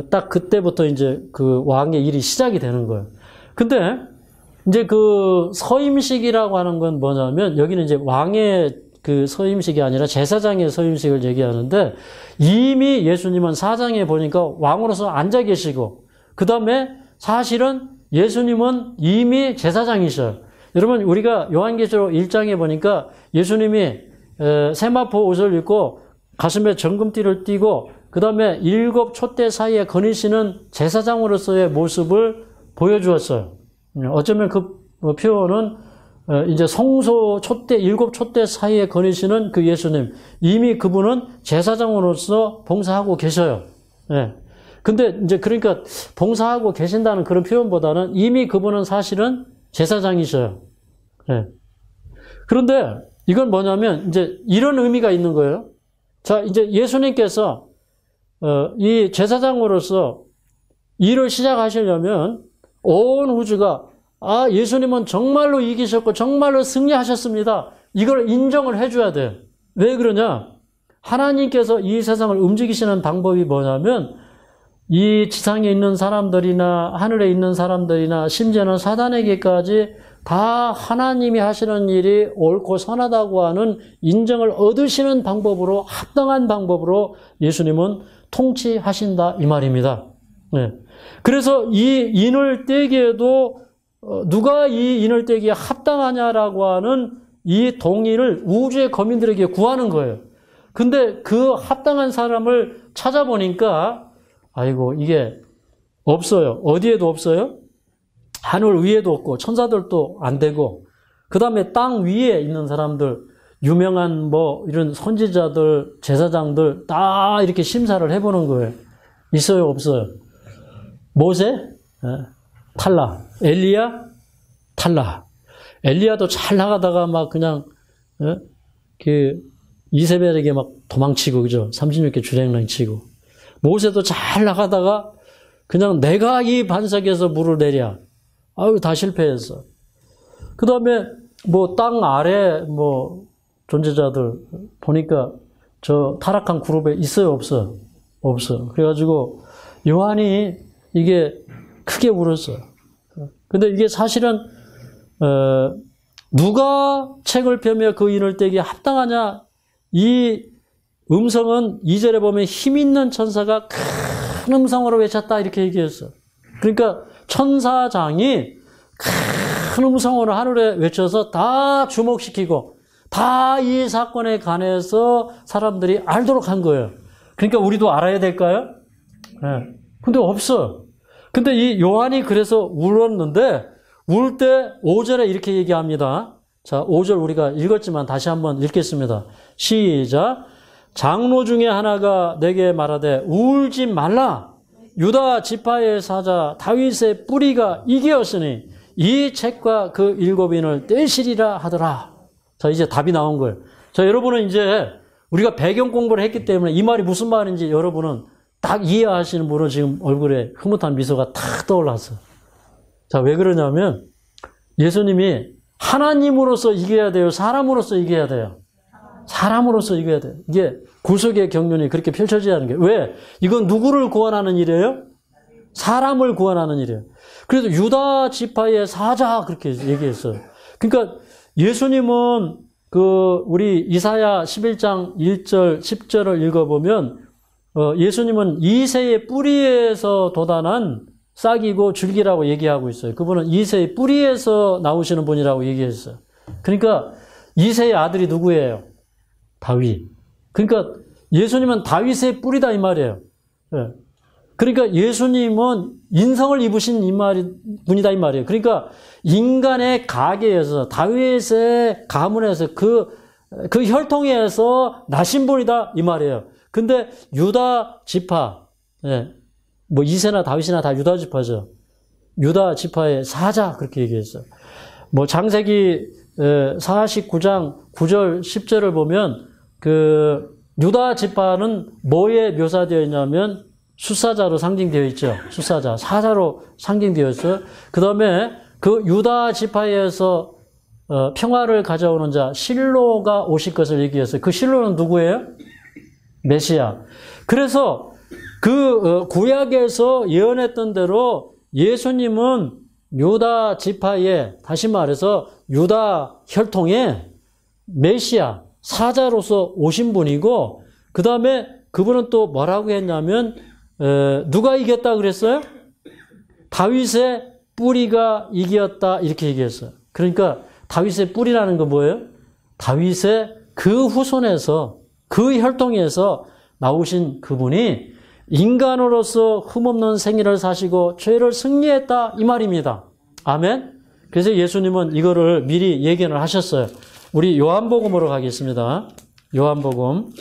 딱 그때부터 이제 그 왕의 일이 시작이 되는 거예요. 근데 이제 그 서임식이라고 하는 건 뭐냐면 여기는 이제 왕의 그 서임식이 아니라 제사장의 서임식을 얘기하는데 이미 예수님은 4장에 보니까 왕으로서 앉아 계시고 그 다음에 사실은 예수님은 이미 제사장이셔요. 여러분 우리가 요한계시록 1장에 보니까 예수님이 세마포 옷을 입고 가슴에 정금띠를 띠고 그 다음에 7 촛대 사이에 거니시는 제사장으로서의 모습을 보여주었어요. 어쩌면 그 표현은 이제 성소 촛대, 7 촛대 사이에 거니시는 그 예수님. 이미 그분은 제사장으로서 봉사하고 계셔요. 예. 근데 이제 그러니까 봉사하고 계신다는 그런 표현보다는 이미 그분은 사실은 제사장이셔요. 예. 그런데 이건 뭐냐면 이제 이런 의미가 있는 거예요. 자, 이제 예수님께서 이 제사장으로서 일을 시작하시려면 온 우주가 예수님은 정말로 이기셨고 정말로 승리하셨습니다. 이걸 인정을 해줘야 돼요. 왜 그러냐? 하나님께서 이 세상을 움직이시는 방법이 뭐냐면 이 지상에 있는 사람들이나 하늘에 있는 사람들이나 심지어는 사단에게까지 다 하나님이 하시는 일이 옳고 선하다고 하는 인정을 얻으시는 방법으로 합당한 방법으로 예수님은 통치하신다 이 말입니다. 네. 그래서 이 인을 떼기에도 누가 이 인을 떼기에 합당하냐라고 하는 이 동의를 우주의 거민들에게 구하는 거예요. 근데 그 합당한 사람을 찾아보니까 아이고 이게 없어요. 어디에도 없어요. 하늘 위에도 없고 천사들도 안 되고 그 다음에 땅 위에 있는 사람들 유명한 뭐 이런 선지자들 제사장들 다 이렇게 심사를 해보는 거예요. 있어요 없어요. 모세 탈락. 엘리야 탈락. 엘리야도 잘 나가다가 막 그냥 그 이세벨에게 막 도망치고 그죠. 36개 주랭랑 치고. 모세도 잘 나가다가 그냥 내가 이 반석에서 물을 내랴. 아유 다 실패했어. 그 다음에 뭐 땅 아래 뭐 존재자들 보니까 저 타락한 그룹에 있어요 없어요? 없어요. 그래가지고 요한이 이게 크게 울었어요. 근데 이게 사실은 누가 책을 펴며 그 인을 떼기에 합당하냐? 이 음성은 2절에 보면 힘 있는 천사가 큰 음성으로 외쳤다 이렇게 얘기했어요. 그러니까 천사장이 큰 음성으로 하늘에 외쳐서 다 주목시키고 다 이 사건에 관해서 사람들이 알도록 한 거예요. 그러니까 우리도 알아야 될까요? 네. 근데 없어. 근데 이 요한이 그래서 울었는데 울 때 5절에 이렇게 얘기합니다. 자, 5절 우리가 읽었지만 다시 한번 읽겠습니다. 시작. 장로 중에 하나가 내게 말하되 울지 말라. 유다 지파의 사자 다윗의 뿌리가 이기었으니 이 책과 그 7인을 떼시리라 하더라. 자, 이제 답이 나온 거예요. 자, 여러분은 이제 우리가 배경 공부를 했기 때문에 이 말이 무슨 말인지 여러분은 딱 이해하시는 분은 지금 얼굴에 흐뭇한 미소가 탁 떠올랐어요. 자, 왜 그러냐면 예수님이 하나님으로서 이겨야 돼요? 사람으로서 이겨야 돼요? 사람으로서 이겨야 돼요. 이게 구속의 경륜이 그렇게 펼쳐져야 하는 게 왜? 이건 누구를 구원하는 일이에요? 사람을 구원하는 일이에요. 그래서 유다 지파의 사자 그렇게 얘기했어요. 그러니까 예수님은 그 우리 이사야 11장 1절 10절을 읽어보면 예수님은 이새의 뿌리에서 돋아난 싹이고 줄기라고 얘기하고 있어요. 그분은 이새의 뿌리에서 나오시는 분이라고 얘기했어요. 그러니까 이새의 아들이 누구예요? 다윗. 그러니까 예수님은 다윗의 뿌리다 이 말이에요. 네. 그러니까 예수님은 인성을 입으신 분이다 이 말이에요. 그러니까 인간의 가계에서 다윗의 가문에서 그 혈통에서 나신 분이다 이 말이에요. 근데 유다 지파, 뭐 이새나 다윗이나 다 유다 지파죠. 유다 지파의 사자 그렇게 얘기했어요. 뭐 창세기 49장 9절 10절을 보면 그 유다 지파는 뭐에 묘사되어 있냐면 숫사자로 상징되어 있죠. 숫사자, 사자로 상징되어 있어요. 그 다음에 그 유다 지파에서 평화를 가져오는 자 실로가 오실 것을 얘기했어요. 그 실로는 누구예요? 메시아. 그래서 그 구약에서 예언했던 대로 예수님은 유다 지파에, 다시 말해서 유다 혈통의 메시아, 사자로서 오신 분이고, 그 다음에 그분은 또 뭐라고 했냐면 누가 이겼다 그랬어요? 다윗의 뿌리가 이겼다 이렇게 얘기했어요. 그러니까 다윗의 뿌리라는 건 뭐예요? 다윗의 그 후손에서, 그 혈통에서 나오신 그분이 인간으로서 흠없는 생애를 사시고 죄를 승리했다 이 말입니다. 아멘. 그래서 예수님은 이거를 미리 예견을 하셨어요. 우리 요한복음으로 가겠습니다. 요한복음.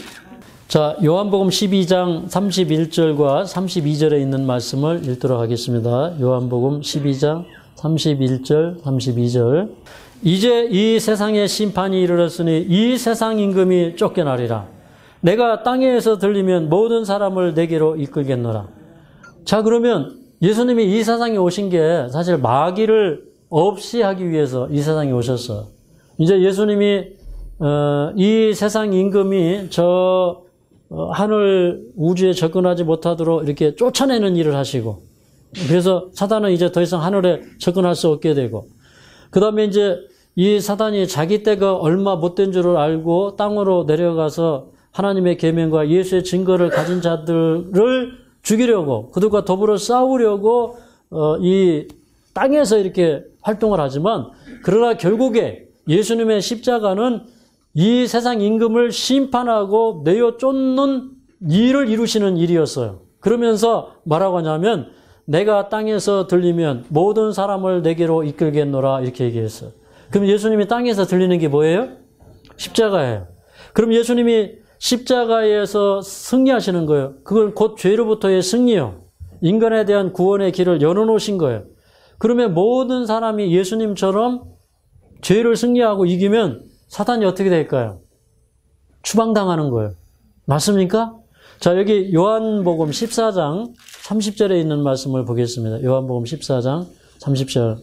자, 요한복음 12장 31절과 32절에 있는 말씀을 읽도록 하겠습니다. 요한복음 12장 31절, 32절. 이제 이 세상의 심판이 이르렀으니 이 세상 임금이 쫓겨나리라. 내가 땅에서 들리면 모든 사람을 내게로 이끌겠노라. 자, 그러면 예수님이 이 세상에 오신 게 사실 마귀를 없이 하기 위해서 이 세상에 오셨어요. 이제 예수님이 이 세상 임금이 저 하늘 우주에 접근하지 못하도록 이렇게 쫓아내는 일을 하시고, 그래서 사단은 이제 더 이상 하늘에 접근할 수 없게 되고, 그 다음에 이제 이 사단이 자기 때가 얼마 못된 줄을 알고 땅으로 내려가서 하나님의 계명과 예수의 증거를 가진 자들을 죽이려고, 그들과 더불어 싸우려고 이 땅에서 이렇게 활동을 하지만, 그러나 결국에 예수님의 십자가는 이 세상 임금을 심판하고 내어 쫓는 일을 이루시는 일이었어요. 그러면서 뭐라고 하냐면 내가 땅에서 들리면 모든 사람을 내게로 이끌겠노라 이렇게 얘기했어요. 그럼 예수님이 땅에서 들리는 게 뭐예요? 십자가예요. 그럼 예수님이 십자가에서 승리하시는 거예요. 그걸 곧 죄로부터의 승리요. 인간에 대한 구원의 길을 열어놓으신 거예요. 그러면 모든 사람이 예수님처럼 죄를 승리하고 이기면 사탄이 어떻게 될까요? 추방당하는 거예요. 맞습니까? 자, 여기 요한복음 14장 30절에 있는 말씀을 보겠습니다. 요한복음 14장 30절.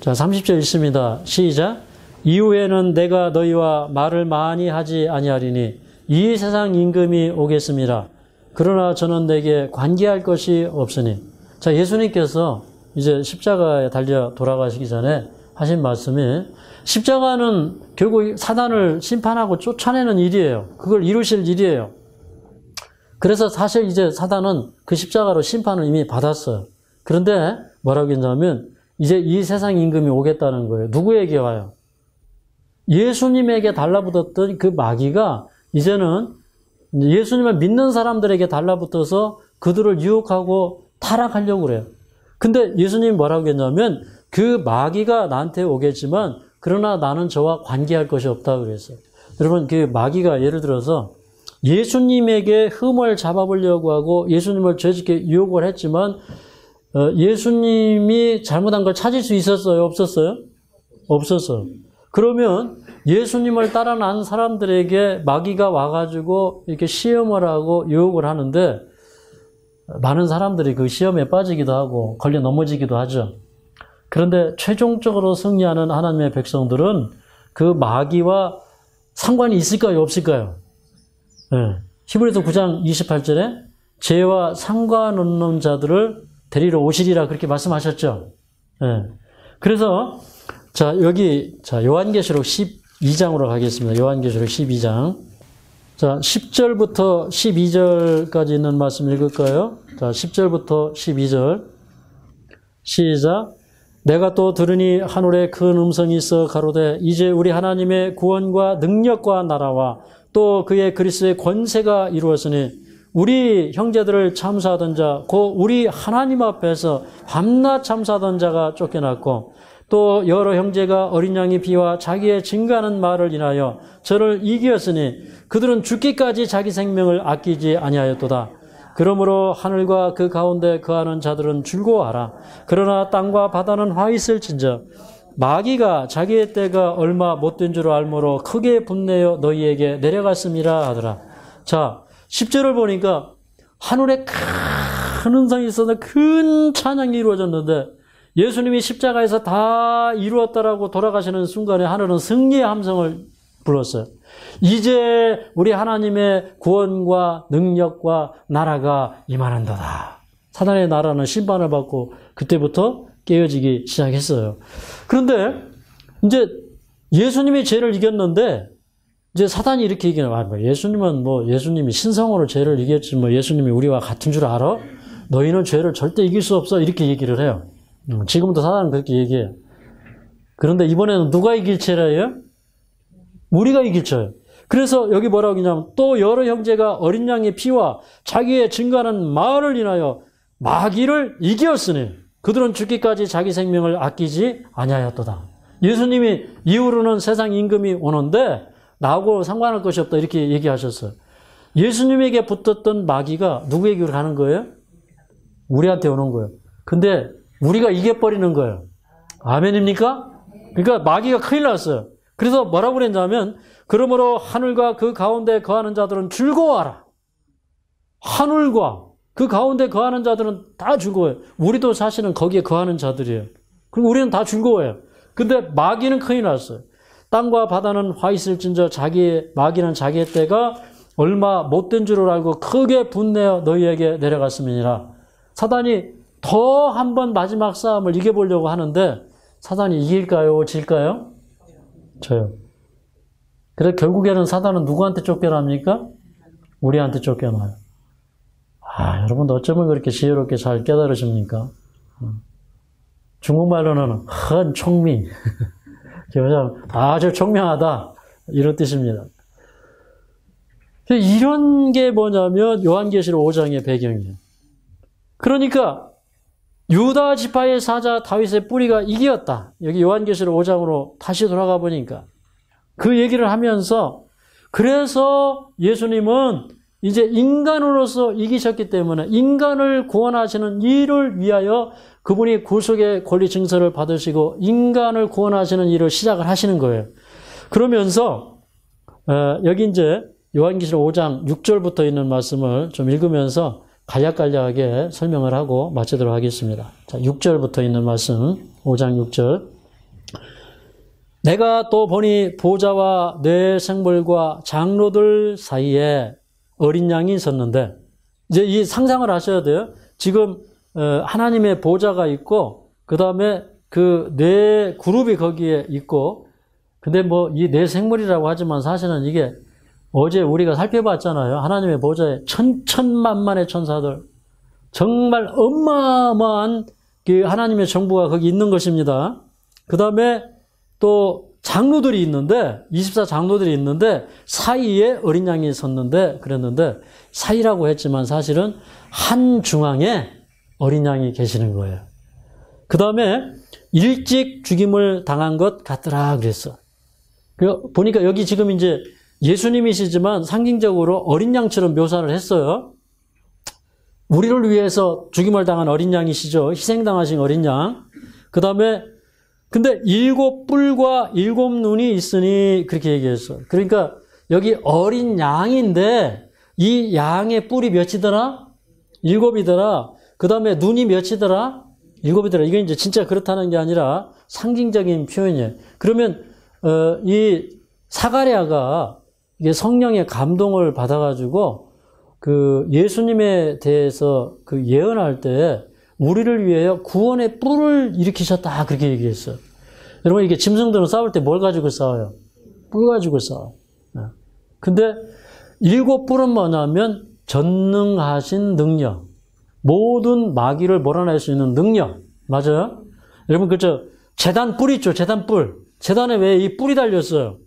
자, 30절 있습니다. 시작. 이후에는 내가 너희와 말을 많이 하지 아니하리니 이 세상 임금이 오겠습니다. 그러나 저는 내게 관계할 것이 없으니. 자, 예수님께서 이제 십자가에 달려 돌아가시기 전에 하신 말씀이 십자가는 결국 사단을 심판하고 쫓아내는 일이에요. 그걸 이루실 일이에요. 그래서 사실 이제 사단은 그 십자가로 심판을 이미 받았어요. 그런데 뭐라고 했냐면 이제 이 세상 임금이 오겠다는 거예요. 누구에게 와요? 예수님에게 달라붙었던 그 마귀가 이제는 예수님을 믿는 사람들에게 달라붙어서 그들을 유혹하고 타락하려고 그래요. 근데 예수님이 뭐라고 했냐면 그 마귀가 나한테 오겠지만 그러나 나는 저와 관계할 것이 없다고 그랬어요. 여러분, 그 마귀가 예를 들어서 예수님에게 흠을 잡아보려고 하고 예수님을 죄짓게 유혹을 했지만 예수님이 잘못한 걸 찾을 수 있었어요? 없었어요? 없었어요. 그러면 예수님을 따라 난 사람들에게 마귀가 와가지고 이렇게 시험을 하고 유혹을 하는데 많은 사람들이 그 시험에 빠지기도 하고 걸려 넘어지기도 하죠. 그런데 최종적으로 승리하는 하나님의 백성들은 그 마귀와 상관이 있을까요? 없을까요? 네. 히브리서 9장 28절에 죄와 상관없는 자들을 데리러 오시리라 그렇게 말씀하셨죠. 네. 그래서 자, 여기 요한계시록 12장으로 가겠습니다. 요한계시록 12장. 자, 10절부터 12절까지 있는 말씀 읽을까요? 자, 10절부터 12절. 시작. 내가 또 들으니 하늘에 큰 음성이 있어 가로되 이제 우리 하나님의 구원과 능력과 나라와 또 그의 그리스도의 권세가 이루었으니 우리 형제들을 참수하던 자, 곧 우리 하나님 앞에서 밤낮 참수하던 자가 쫓겨났고 또 여러 형제가 어린 양의 피와 자기의 증거하는 말을 인하여 저를 이기었으니 그들은 죽기까지 자기 생명을 아끼지 아니하였도다. 그러므로 하늘과 그 가운데 거하는 자들은 즐거워하라. 그러나 땅과 바다는 화 있을진저 마귀가 자기의 때가 얼마 못된 줄 알므로 크게 분내어 너희에게 내려갔음이라 하더라. 자, 10절을 보니까 하늘에 큰 음성이 있어서 큰 찬양이 이루어졌는데 예수님이 십자가에서 다 이루었다라고 돌아가시는 순간에 하늘은 승리의 함성을 불렀어요. 이제 우리 하나님의 구원과 능력과 나라가 임하는도다. 사단의 나라는 심판을 받고 그때부터 깨어지기 시작했어요. 그런데 이제 예수님이 죄를 이겼는데 이제 사단이 이렇게 얘기해요. 예수님은 예수님이 신성으로 죄를 이겼지 예수님이 우리와 같은 줄 알아? 너희는 죄를 절대 이길 수 없어. 이렇게 얘기를 해요. 지금도 사단은 그렇게 얘기해요. 그런데 이번에는 누가 이길 죄래요? 우리가 이길 죄예요. 그래서 여기 뭐라고 하냐면 또 여러 형제가 어린 양의 피와 자기의 증거하는 말을 인하여 마귀를 이기었으니 그들은 죽기까지 자기 생명을 아끼지 아니하였도다. 예수님이 이후로는 세상 임금이 오는데 나하고 상관할 것이 없다 이렇게 얘기하셨어요. 예수님에게 붙었던 마귀가 누구에게 가는 거예요? 우리한테 오는 거예요. 근데 우리가 이겨버리는 거예요. 아멘입니까? 그러니까 마귀가 큰일 났어요. 그래서 뭐라고 그랬냐면 그러므로 하늘과 그 가운데 거하는 자들은 즐거워하라. 하늘과 그 가운데 거하는 자들은 다 즐거워요. 우리도 사실은 거기에 거하는 자들이에요. 그럼 우리는 다 즐거워요. 근데 마귀는 큰일 났어요. 땅과 바다는 화 있을진저 마귀는 자기의 때가 얼마 못된 줄을 알고 크게 분내어 너희에게 내려갔음이니라. 사단이 더 한 번 마지막 싸움을 이겨보려고 하는데 사단이 이길까요? 질까요? 저요. 그래서 결국에는 사단은 누구한테 쫓겨납니까? 우리한테 쫓겨나요. 여러분도 어쩌면 그렇게 지혜롭게 잘 깨달으십니까? 중국말로는 한 총명. 아주 총명하다. 이런 뜻입니다. 이런 게 뭐냐면 요한계시록 5장의 배경이에요. 그러니까 유다 지파의 사자 다윗의 뿌리가 이기었다. 여기 요한계시록 5장으로 다시 돌아가 보니까 그 얘기를 하면서 그래서 예수님은 이제 인간으로서 이기셨기 때문에 인간을 구원하시는 일을 위하여 그분이 구속의 권리 증서를 받으시고 인간을 구원하시는 일을 시작을 하시는 거예요. 그러면서 여기 이제 요한계시록 5장 6절부터 있는 말씀을 좀 읽으면서 간략간략하게 설명을 하고 마치도록 하겠습니다. 자, 6절부터 있는 말씀, 5장 6절. 내가 또 보니 보좌와 네 생물과 장로들 사이에 어린 양이 있었는데, 이제 이 상상을 하셔야 돼요. 지금 하나님의 보좌가 있고, 그 다음에 그 네 그룹이 거기에 있고, 근데 이 네 생물이라고 하지만 사실은 이게 어제 우리가 살펴봤잖아요. 하나님의 보좌에 천천만만의 천사들, 정말 어마어마한 그 하나님의 정부가 거기 있는 것입니다. 그 다음에 또 장로들이 있는데 24장로들이 있는데 사이에 어린 양이 섰는데 그랬는데 사이라고 했지만 사실은 한 중앙에 어린 양이 계시는 거예요. 그 다음에 일찍 죽임을 당한 것 같더라 그랬어. 보니까 여기 지금 이제 예수님이시지만 상징적으로 어린 양처럼 묘사를 했어요. 우리를 위해서 죽임을 당한 어린 양이시죠. 희생당하신 어린 양. 그 다음에 근데 7뿔과 7눈이 있으니 그렇게 얘기했어. 그러니까 여기 어린 양인데 이 양의 뿔이 몇이더라? 7이더라. 그 다음에 눈이 몇이더라? 7이더라. 이게 이제 진짜 그렇다는 게 아니라 상징적인 표현이에요. 그러면 이 사가랴가 이게 성령의 감동을 받아가지고 그 예수님에 대해서 그 예언할 때 우리를 위하여 구원의 뿔을 일으키셨다 그렇게 얘기했어요. 여러분 이게 짐승들은 싸울 때 뭘 가지고 싸워요? 뿔 가지고 싸워요. 근데 7뿔은 뭐냐면 전능하신 능력, 모든 마귀를 몰아낼 수 있는 능력. 맞아요? 여러분 그죠? 제단 뿔 있죠? 제단 뿔. 제단에 왜 이 뿔이 달렸어요?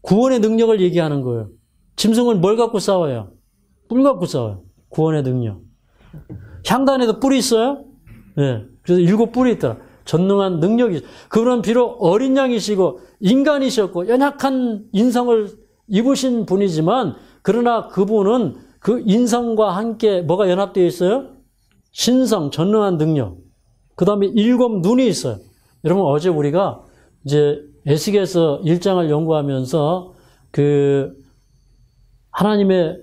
구원의 능력을 얘기하는 거예요. 짐승은 뭘 갖고 싸워요? 뿔 갖고 싸워요. 구원의 능력. 향단에도 뿔이 있어요? 예. 그래서 7뿔이 있더라. 전능한 능력이. 그분은 비록 어린 양이시고 인간이셨고 연약한 인성을 입으신 분이지만 그러나 그분은 그 인성과 함께 뭐가 연합되어 있어요? 신성, 전능한 능력. 그 다음에 7 눈이 있어요. 여러분 어제 우리가 이제 에스겔서 1장을 연구하면서 그 하나님의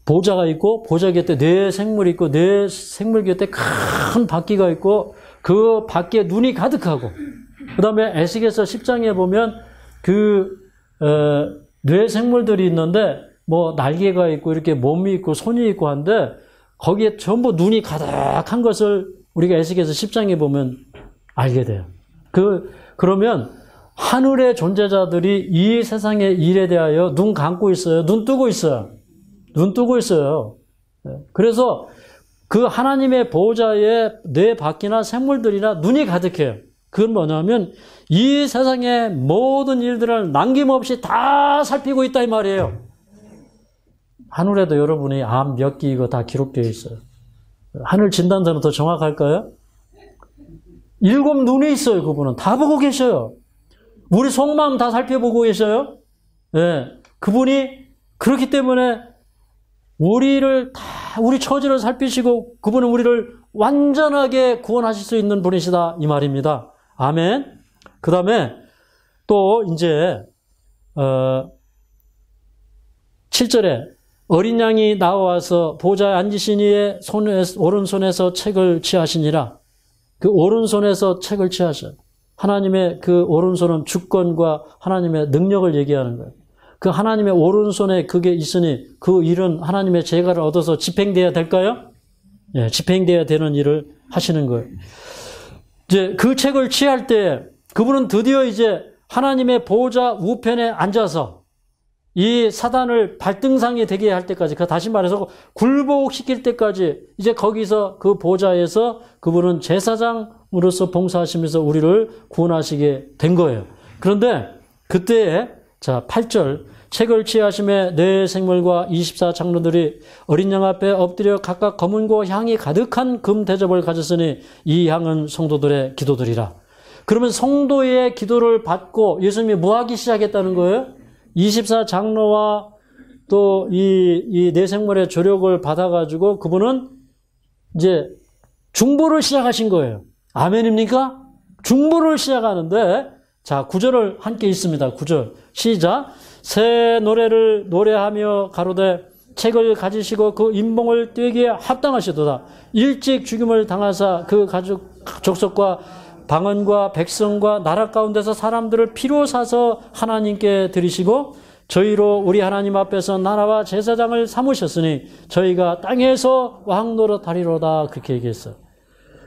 보좌가 있고 보좌 곁에 네 생물이 있고 네 생물 곁에 큰 바퀴가 있고 그 바퀴에 눈이 가득하고 그 다음에 에스겔서 10장에 보면 뇌 생물들이 있는데 뭐 날개가 있고 이렇게 몸이 있고 손이 있고 한데 거기에 전부 눈이 가득한 것을 우리가 에스겔서 10장에 보면 알게 돼요. 그러면 하늘의 존재자들이 이 세상의 일에 대하여 눈 감고 있어요? 눈 뜨고 있어요? 눈 뜨고 있어요. 그래서 그 하나님의 보호자의 뇌 밖이나 생물들이나 눈이 가득해요. 그건 뭐냐면 이 세상의 모든 일들을 남김없이 다 살피고 있다 이 말이에요. 하늘에도 여러분이 암 몇 기 이거 다 기록되어 있어요. 하늘 진단서는 더 정확할까요? 7 눈이 있어요. 그분은 다 보고 계셔요. 우리 속마음 다 살펴보고 계셔요. 네. 그분이 그렇기 때문에 우리를 다 우리 처지를 살피시고 그분은 우리를 완전하게 구원하실 수 있는 분이시다 이 말입니다. 아멘. 그 다음에 또 이제 7절에 어린 양이 나와서 보좌에 앉으신 이의 오른손에서 책을 취하시니라. 그 오른손에서 책을 취하셔요. 하나님의 그 오른손은 주권과 하나님의 능력을 얘기하는 거예요. 그 하나님의 오른손에 그게 있으니 그 일은 하나님의 재가를 얻어서 집행돼야 될까요? 예, 집행돼야 되는 일을 하시는 거예요. 이제 그 책을 취할 때 그분은 드디어 이제 하나님의 보호자 우편에 앉아서 이 사단을 발등상에 되게 할 때까지, 다시 말해서 굴복시킬 때까지 이제 거기서 그 보좌에서 그분은 제사장으로서 봉사하시면서 우리를 구원하시게 된 거예요. 그런데 그때에 자 8절 책을 취하심에 네 생물과 24장로들이 어린 양 앞에 엎드려 각각 검은고 향이 가득한 금 대접을 가졌으니 이 향은 성도들의 기도들이라. 그러면 성도의 기도를 받고 예수님이 뭐 하기 시작했다는 거예요? 24장로와 또 이 네 생물의 조력을 받아가지고 그분은 이제 중보를 시작하신 거예요. 아멘입니까? 중보를 시작하는데 자 9절을 함께 읽습니다. 9절 시작. 새 노래를 노래하며 가로되 책을 가지시고 그 인봉을 떼기에 합당하시도다. 일찍 죽임을 당하사 그 가족 족속과 방언과 백성과 나라 가운데서 사람들을 피로 사서 하나님께 드리시고 저희로 우리 하나님 앞에서 나라와 제사장을 삼으셨으니 저희가 땅에서 왕 노릇하리로다. 그렇게 얘기했어요.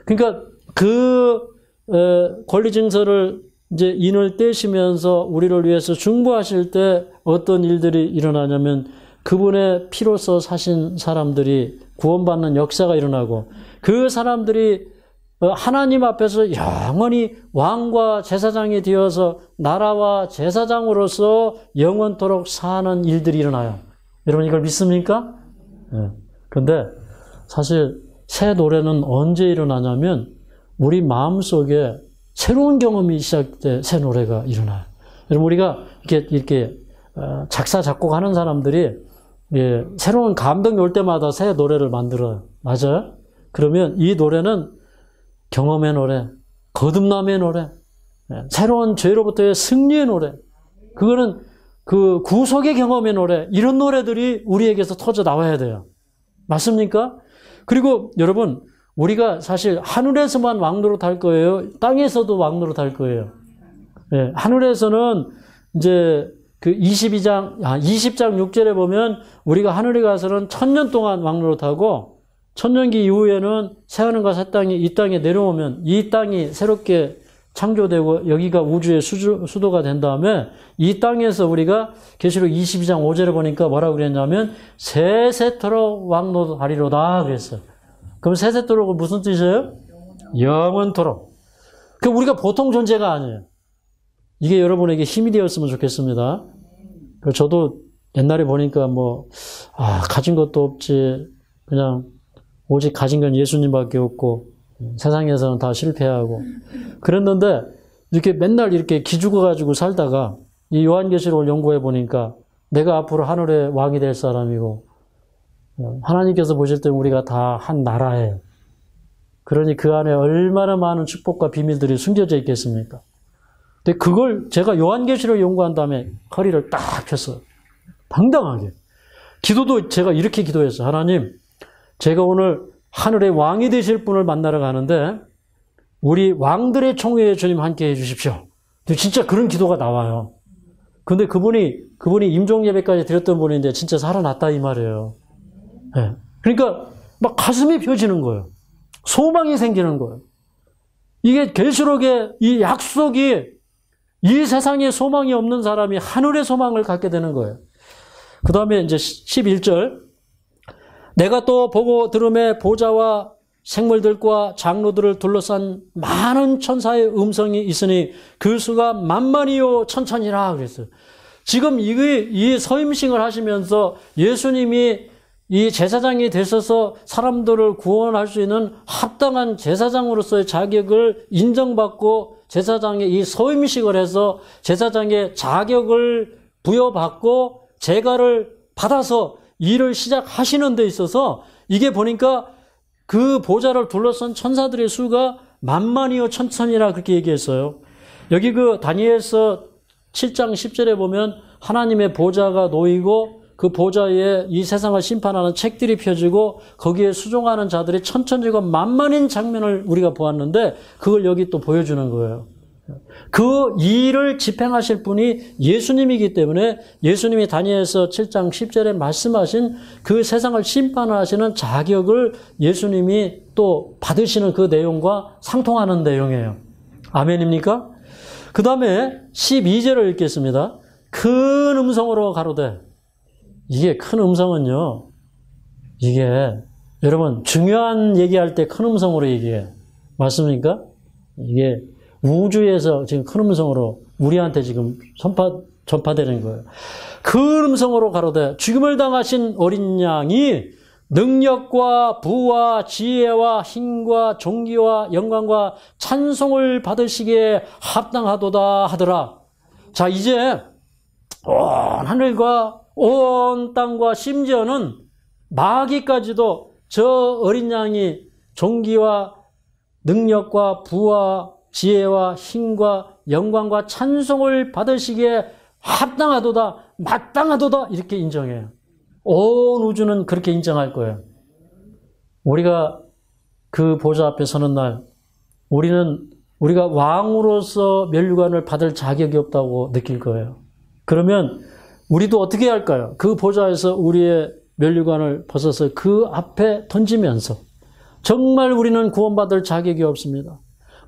그러니까 그 권리 증서를 이제 인을 떼시면서 우리를 위해서 중보하실 때 어떤 일들이 일어나냐면 그분의 피로서 사신 사람들이 구원받는 역사가 일어나고 그 사람들이 하나님 앞에서 영원히 왕과 제사장이 되어서 나라와 제사장으로서 영원토록 사는 일들이 일어나요. 여러분 이걸 믿습니까? 네. 그런데 사실 새 노래는 언제 일어나냐면 우리 마음속에 새로운 경험이 시작될 때 새 노래가 일어나요. 여러분 우리가 이렇게 작사 작곡하는 사람들이 새로운 감동이 올 때마다 새 노래를 만들어요. 맞아요? 그러면 이 노래는 경험의 노래, 거듭남의 노래, 새로운 죄로부터의 승리의 노래, 그거는 그 구속의 경험의 노래, 이런 노래들이 우리에게서 터져 나와야 돼요. 맞습니까? 그리고 여러분 우리가 사실 하늘에서만 왕노릇 할 거예요? 땅에서도 왕노릇 할 거예요? 네, 하늘에서는 이제 그 20장 6절에 보면 우리가 하늘에 가서는 1000년 동안 왕노릇 하고 1000년기 이후에는 새하늘과 새 땅이 이 땅에 내려오면 이 땅이 새롭게 창조되고 여기가 우주의 수도가 된 다음에 이 땅에서 우리가 계시록 22장 5절에 보니까 뭐라고 그랬냐면 세세토록 왕노릇하리로다 그랬어요. 그럼 세세토록은 무슨 뜻이에요? 영원토록. 그 우리가 보통 존재가 아니에요. 이게 여러분에게 힘이 되었으면 좋겠습니다. 저도 옛날에 보니까 가진 것도 없지. 그냥 오직 가진 건 예수님밖에 없고 세상에서는 다 실패하고 그랬는데 이렇게 맨날 이렇게 기죽어 가지고 살다가 이 요한계시록을 연구해 보니까 내가 앞으로 하늘의 왕이 될 사람이고 하나님께서 보실 때 우리가 다 한 나라예요. 그러니 그 안에 얼마나 많은 축복과 비밀들이 숨겨져 있겠습니까? 근데 그걸 제가 요한계시록을 연구한 다음에 허리를 딱 폈어요. 당당하게. 기도도 제가 이렇게 기도했어요. 하나님, 제가 오늘 하늘의 왕이 되실 분을 만나러 가는데 우리 왕들의 총회에 주님 함께 해주십시오. 진짜 그런 기도가 나와요. 근데 그분이 임종 예배까지 드렸던 분인데 진짜 살아났다 이 말이에요. 네. 그러니까 막 가슴이 펴지는 거예요. 소망이 생기는 거예요. 이게 계시록의 이 약속이 이 세상에 소망이 없는 사람이 하늘의 소망을 갖게 되는 거예요. 그 다음에 이제 11절. 내가 또 보고 들음에 보좌와 생물들과 장로들을 둘러싼 많은 천사의 음성이 있으니 그 수가 만만이요 천천이라 그랬어요. 지금 이 서임식을 하시면서 예수님이 이 제사장이 되셔서 사람들을 구원할 수 있는 합당한 제사장으로서의 자격을 인정받고 제사장의 이 서임식을 해서 제사장의 자격을 부여받고 제가를 받아서 일을 시작하시는 데 있어서 이게 보니까 그 보좌를 둘러싼 천사들의 수가 만만이요 천천이라 그렇게 얘기했어요. 여기 그 다니엘서 7장 10절에 보면 하나님의 보좌가 놓이고 그 보좌에 이 세상을 심판하는 책들이 펴지고 거기에 수종하는 자들이 천천히고 만만인 장면을 우리가 보았는데 그걸 여기 또 보여주는 거예요. 그 일을 집행하실 분이 예수님이기 때문에 예수님이 다니엘서 7장 10절에 말씀하신 그 세상을 심판하시는 자격을 예수님이 또 받으시는 그 내용과 상통하는 내용이에요. 아멘입니까? 그 다음에 12절을 읽겠습니다. 큰 음성으로 가로되. 이게 큰 음성은요, 이게 여러분 중요한 얘기할 때 큰 음성으로 얘기해. 맞습니까? 이게 우주에서 지금 큰 음성으로 우리한테 지금 전파되는 거예요. 큰 음성으로 가로되 죽임을 당하신 어린 양이 능력과 부와 지혜와 힘과 존귀와 영광과 찬송을 받으시기에 합당하도다 하더라. 자, 이제 온 하늘과 온 땅과 심지어는 마귀까지도 저 어린 양이 존귀와 능력과 부와 지혜와 힘과 영광과 찬송을 받으시기에 합당하도다, 마땅하도다 이렇게 인정해요. 온 우주는 그렇게 인정할 거예요. 우리가 그 보좌 앞에 서는 날 우리가 왕으로서 면류관을 받을 자격이 없다고 느낄 거예요. 그러면 우리도 어떻게 할까요? 그 보좌에서 우리의 면류관을 벗어서 그 앞에 던지면서 정말 우리는 구원받을 자격이 없습니다.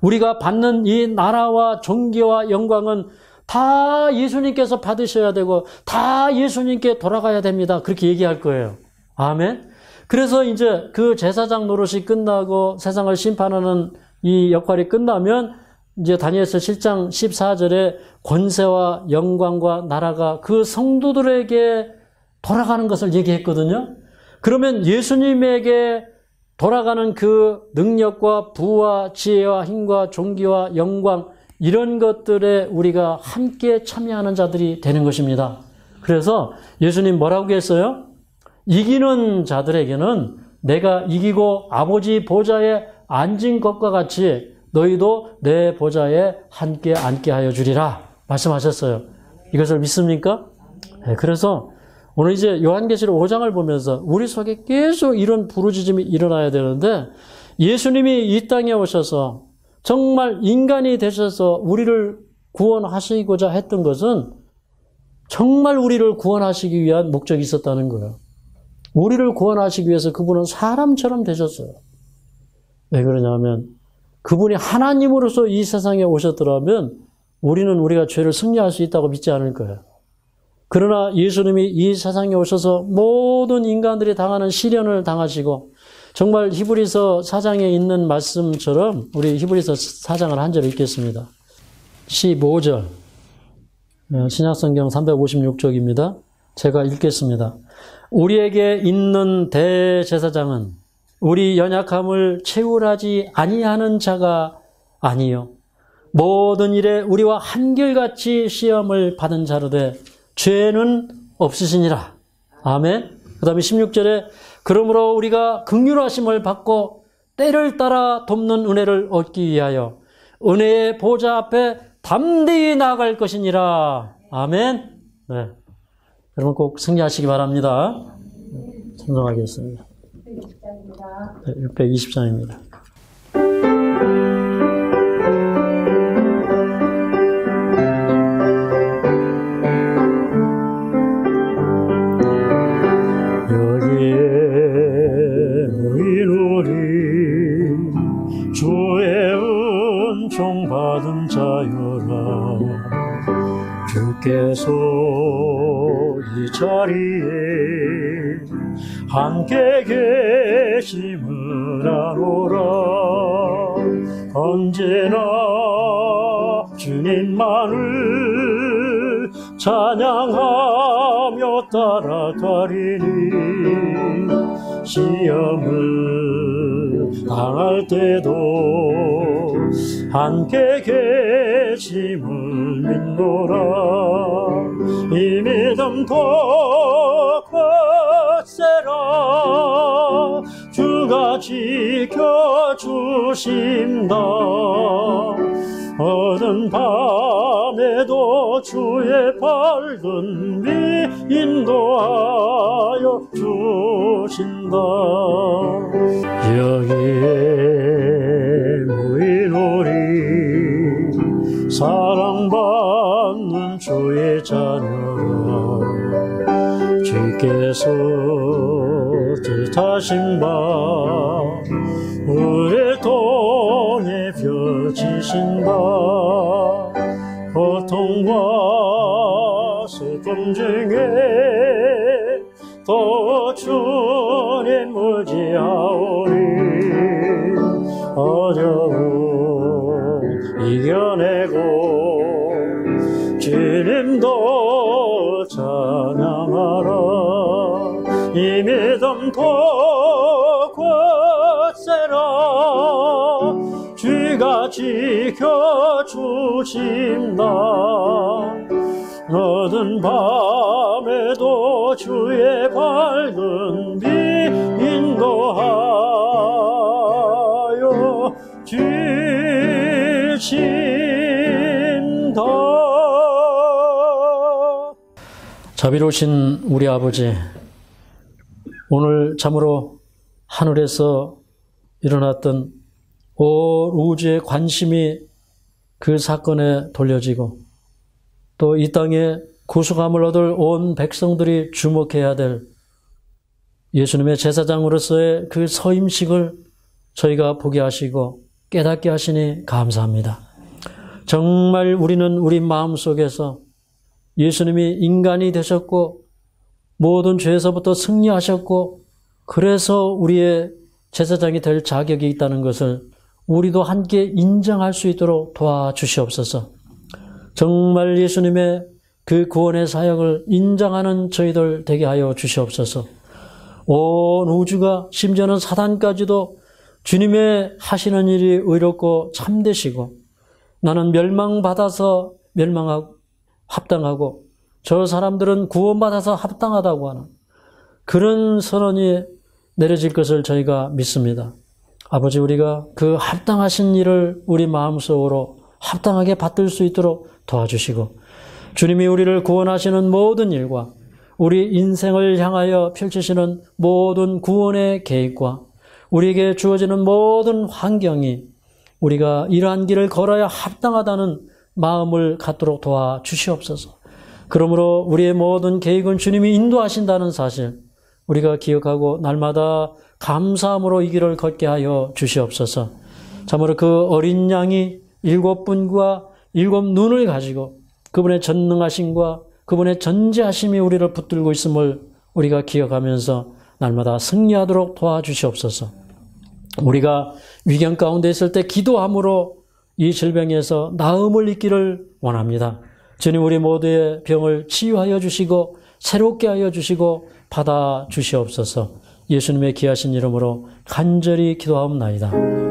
우리가 받는 이 나라와 존귀와 영광은 다 예수님께서 받으셔야 되고 다 예수님께 돌아가야 됩니다. 그렇게 얘기할 거예요. 아멘. 그래서 이제 그 제사장 노릇이 끝나고 세상을 심판하는 이 역할이 끝나면 이제 다니엘서 7장 14절에 권세와 영광과 나라가 그 성도들에게 돌아가는 것을 얘기했거든요. 그러면 예수님에게 돌아가는 그 능력과 부와 지혜와 힘과 존귀와 영광 이런 것들에 우리가 함께 참여하는 자들이 되는 것입니다. 그래서 예수님 뭐라고 했어요? 이기는 자들에게는 내가 이기고 아버지 보좌에 앉은 것과 같이 너희도 내 보좌에 함께 앉게 하여 주리라 말씀하셨어요. 이것을 믿습니까? 네, 그래서 오늘 이제 요한계시록 5장을 보면서 우리 속에 계속 이런 부르짖음이 일어나야 되는데 예수님이 이 땅에 오셔서 정말 인간이 되셔서 우리를 구원하시고자 했던 것은 정말 우리를 구원하시기 위한 목적이 있었다는 거예요. 우리를 구원하시기 위해서 그분은 사람처럼 되셨어요. 왜 그러냐면 그분이 하나님으로서 이 세상에 오셨더라면 우리가 죄를 승리할 수 있다고 믿지 않을 거예요. 그러나 예수님이 이 세상에 오셔서 모든 인간들이 당하는 시련을 당하시고 정말 히브리서 4장에 있는 말씀처럼 우리 히브리서 4장을 한 절 읽겠습니다. 15절 신약성경 356쪽입니다. 제가 읽겠습니다. 우리에게 있는 대제사장은 우리 연약함을 채울하지 아니하는 자가 아니요 모든 일에 우리와 한결같이 시험을 받은 자로되 죄는 없으시니라. 아멘. 그 다음에 16절에 그러므로 우리가 긍휼하심을 받고 때를 따라 돕는 은혜를 얻기 위하여 은혜의 보좌 앞에 담대히 나아갈 것이니라. 아멘. 네. 여러분 꼭 승리하시기 바랍니다. 찬송하겠습니다. 620장입니다. 여기에 모인 우리 주의 은총 받은 자여라. 주께서 이 자리에 함께 계심을 아노라. 언제나 주님만을 찬양하며 따라가리니 시험을 당할 때도 함께 계심을 믿노라. 이 믿음 더 굳세라. 주가 지켜주신다. 어두운 밤에도 주의 밝은 빛 인도하여 주신다. 여기에 모인 우리 사랑받는 주의 자녀라. 주께서 뜻하신 바 우리 통해 펴지신다. 고통과 슬픔 중에 또 주님 의지하오니 어려움 이겨내고 주님도 찬양하라. 이 믿음 더 굳세라. 주가 지켜주신다. 어두운 밤에도 주의 밝은 빛 인도하여 주신다. 자비로우신 우리 아버지, 오늘 참으로 하늘에서 일어났던 온 우주의 관심이 그 사건에 돌려지고 또 이 땅에 구속함을 얻을 온 백성들이 주목해야 될 예수님의 제사장으로서의 그 서임식을 저희가 보게 하시고 깨닫게 하시니 감사합니다. 정말 우리는 우리 마음속에서 예수님이 인간이 되셨고 모든 죄에서부터 승리하셨고 그래서 우리의 제사장이 될 자격이 있다는 것을 우리도 함께 인정할 수 있도록 도와주시옵소서. 정말 예수님의 그 구원의 사역을 인정하는 저희들 되게 하여 주시옵소서. 온 우주가 심지어는 사단까지도 주님의 하시는 일이 의롭고 참되시고 나는 멸망받아서 멸망하고 합당하고 저 사람들은 구원받아서 합당하다고 하는 그런 선언이 내려질 것을 저희가 믿습니다. 아버지, 우리가 그 합당하신 일을 우리 마음속으로 합당하게 받들 수 있도록 도와주시고 주님이 우리를 구원하시는 모든 일과 우리 인생을 향하여 펼치시는 모든 구원의 계획과 우리에게 주어지는 모든 환경이 우리가 이러한 길을 걸어야 합당하다는 마음을 갖도록 도와주시옵소서. 그러므로 우리의 모든 계획은 주님이 인도하신다는 사실 우리가 기억하고 날마다 감사함으로 이 길을 걷게 하여 주시옵소서. 참으로 그 어린 양이 7분과 7눈을 가지고 그분의 전능하심과 그분의 전지하심이 우리를 붙들고 있음을 우리가 기억하면서 날마다 승리하도록 도와주시옵소서. 우리가 위경 가운데 있을 때 기도함으로 이 질병에서 나음을 입기를 원합니다. 주님, 우리 모두의 병을 치유하여 주시고 새롭게 하여 주시고 받아 주시옵소서. 예수님의 귀하신 이름으로 간절히 기도하옵나이다.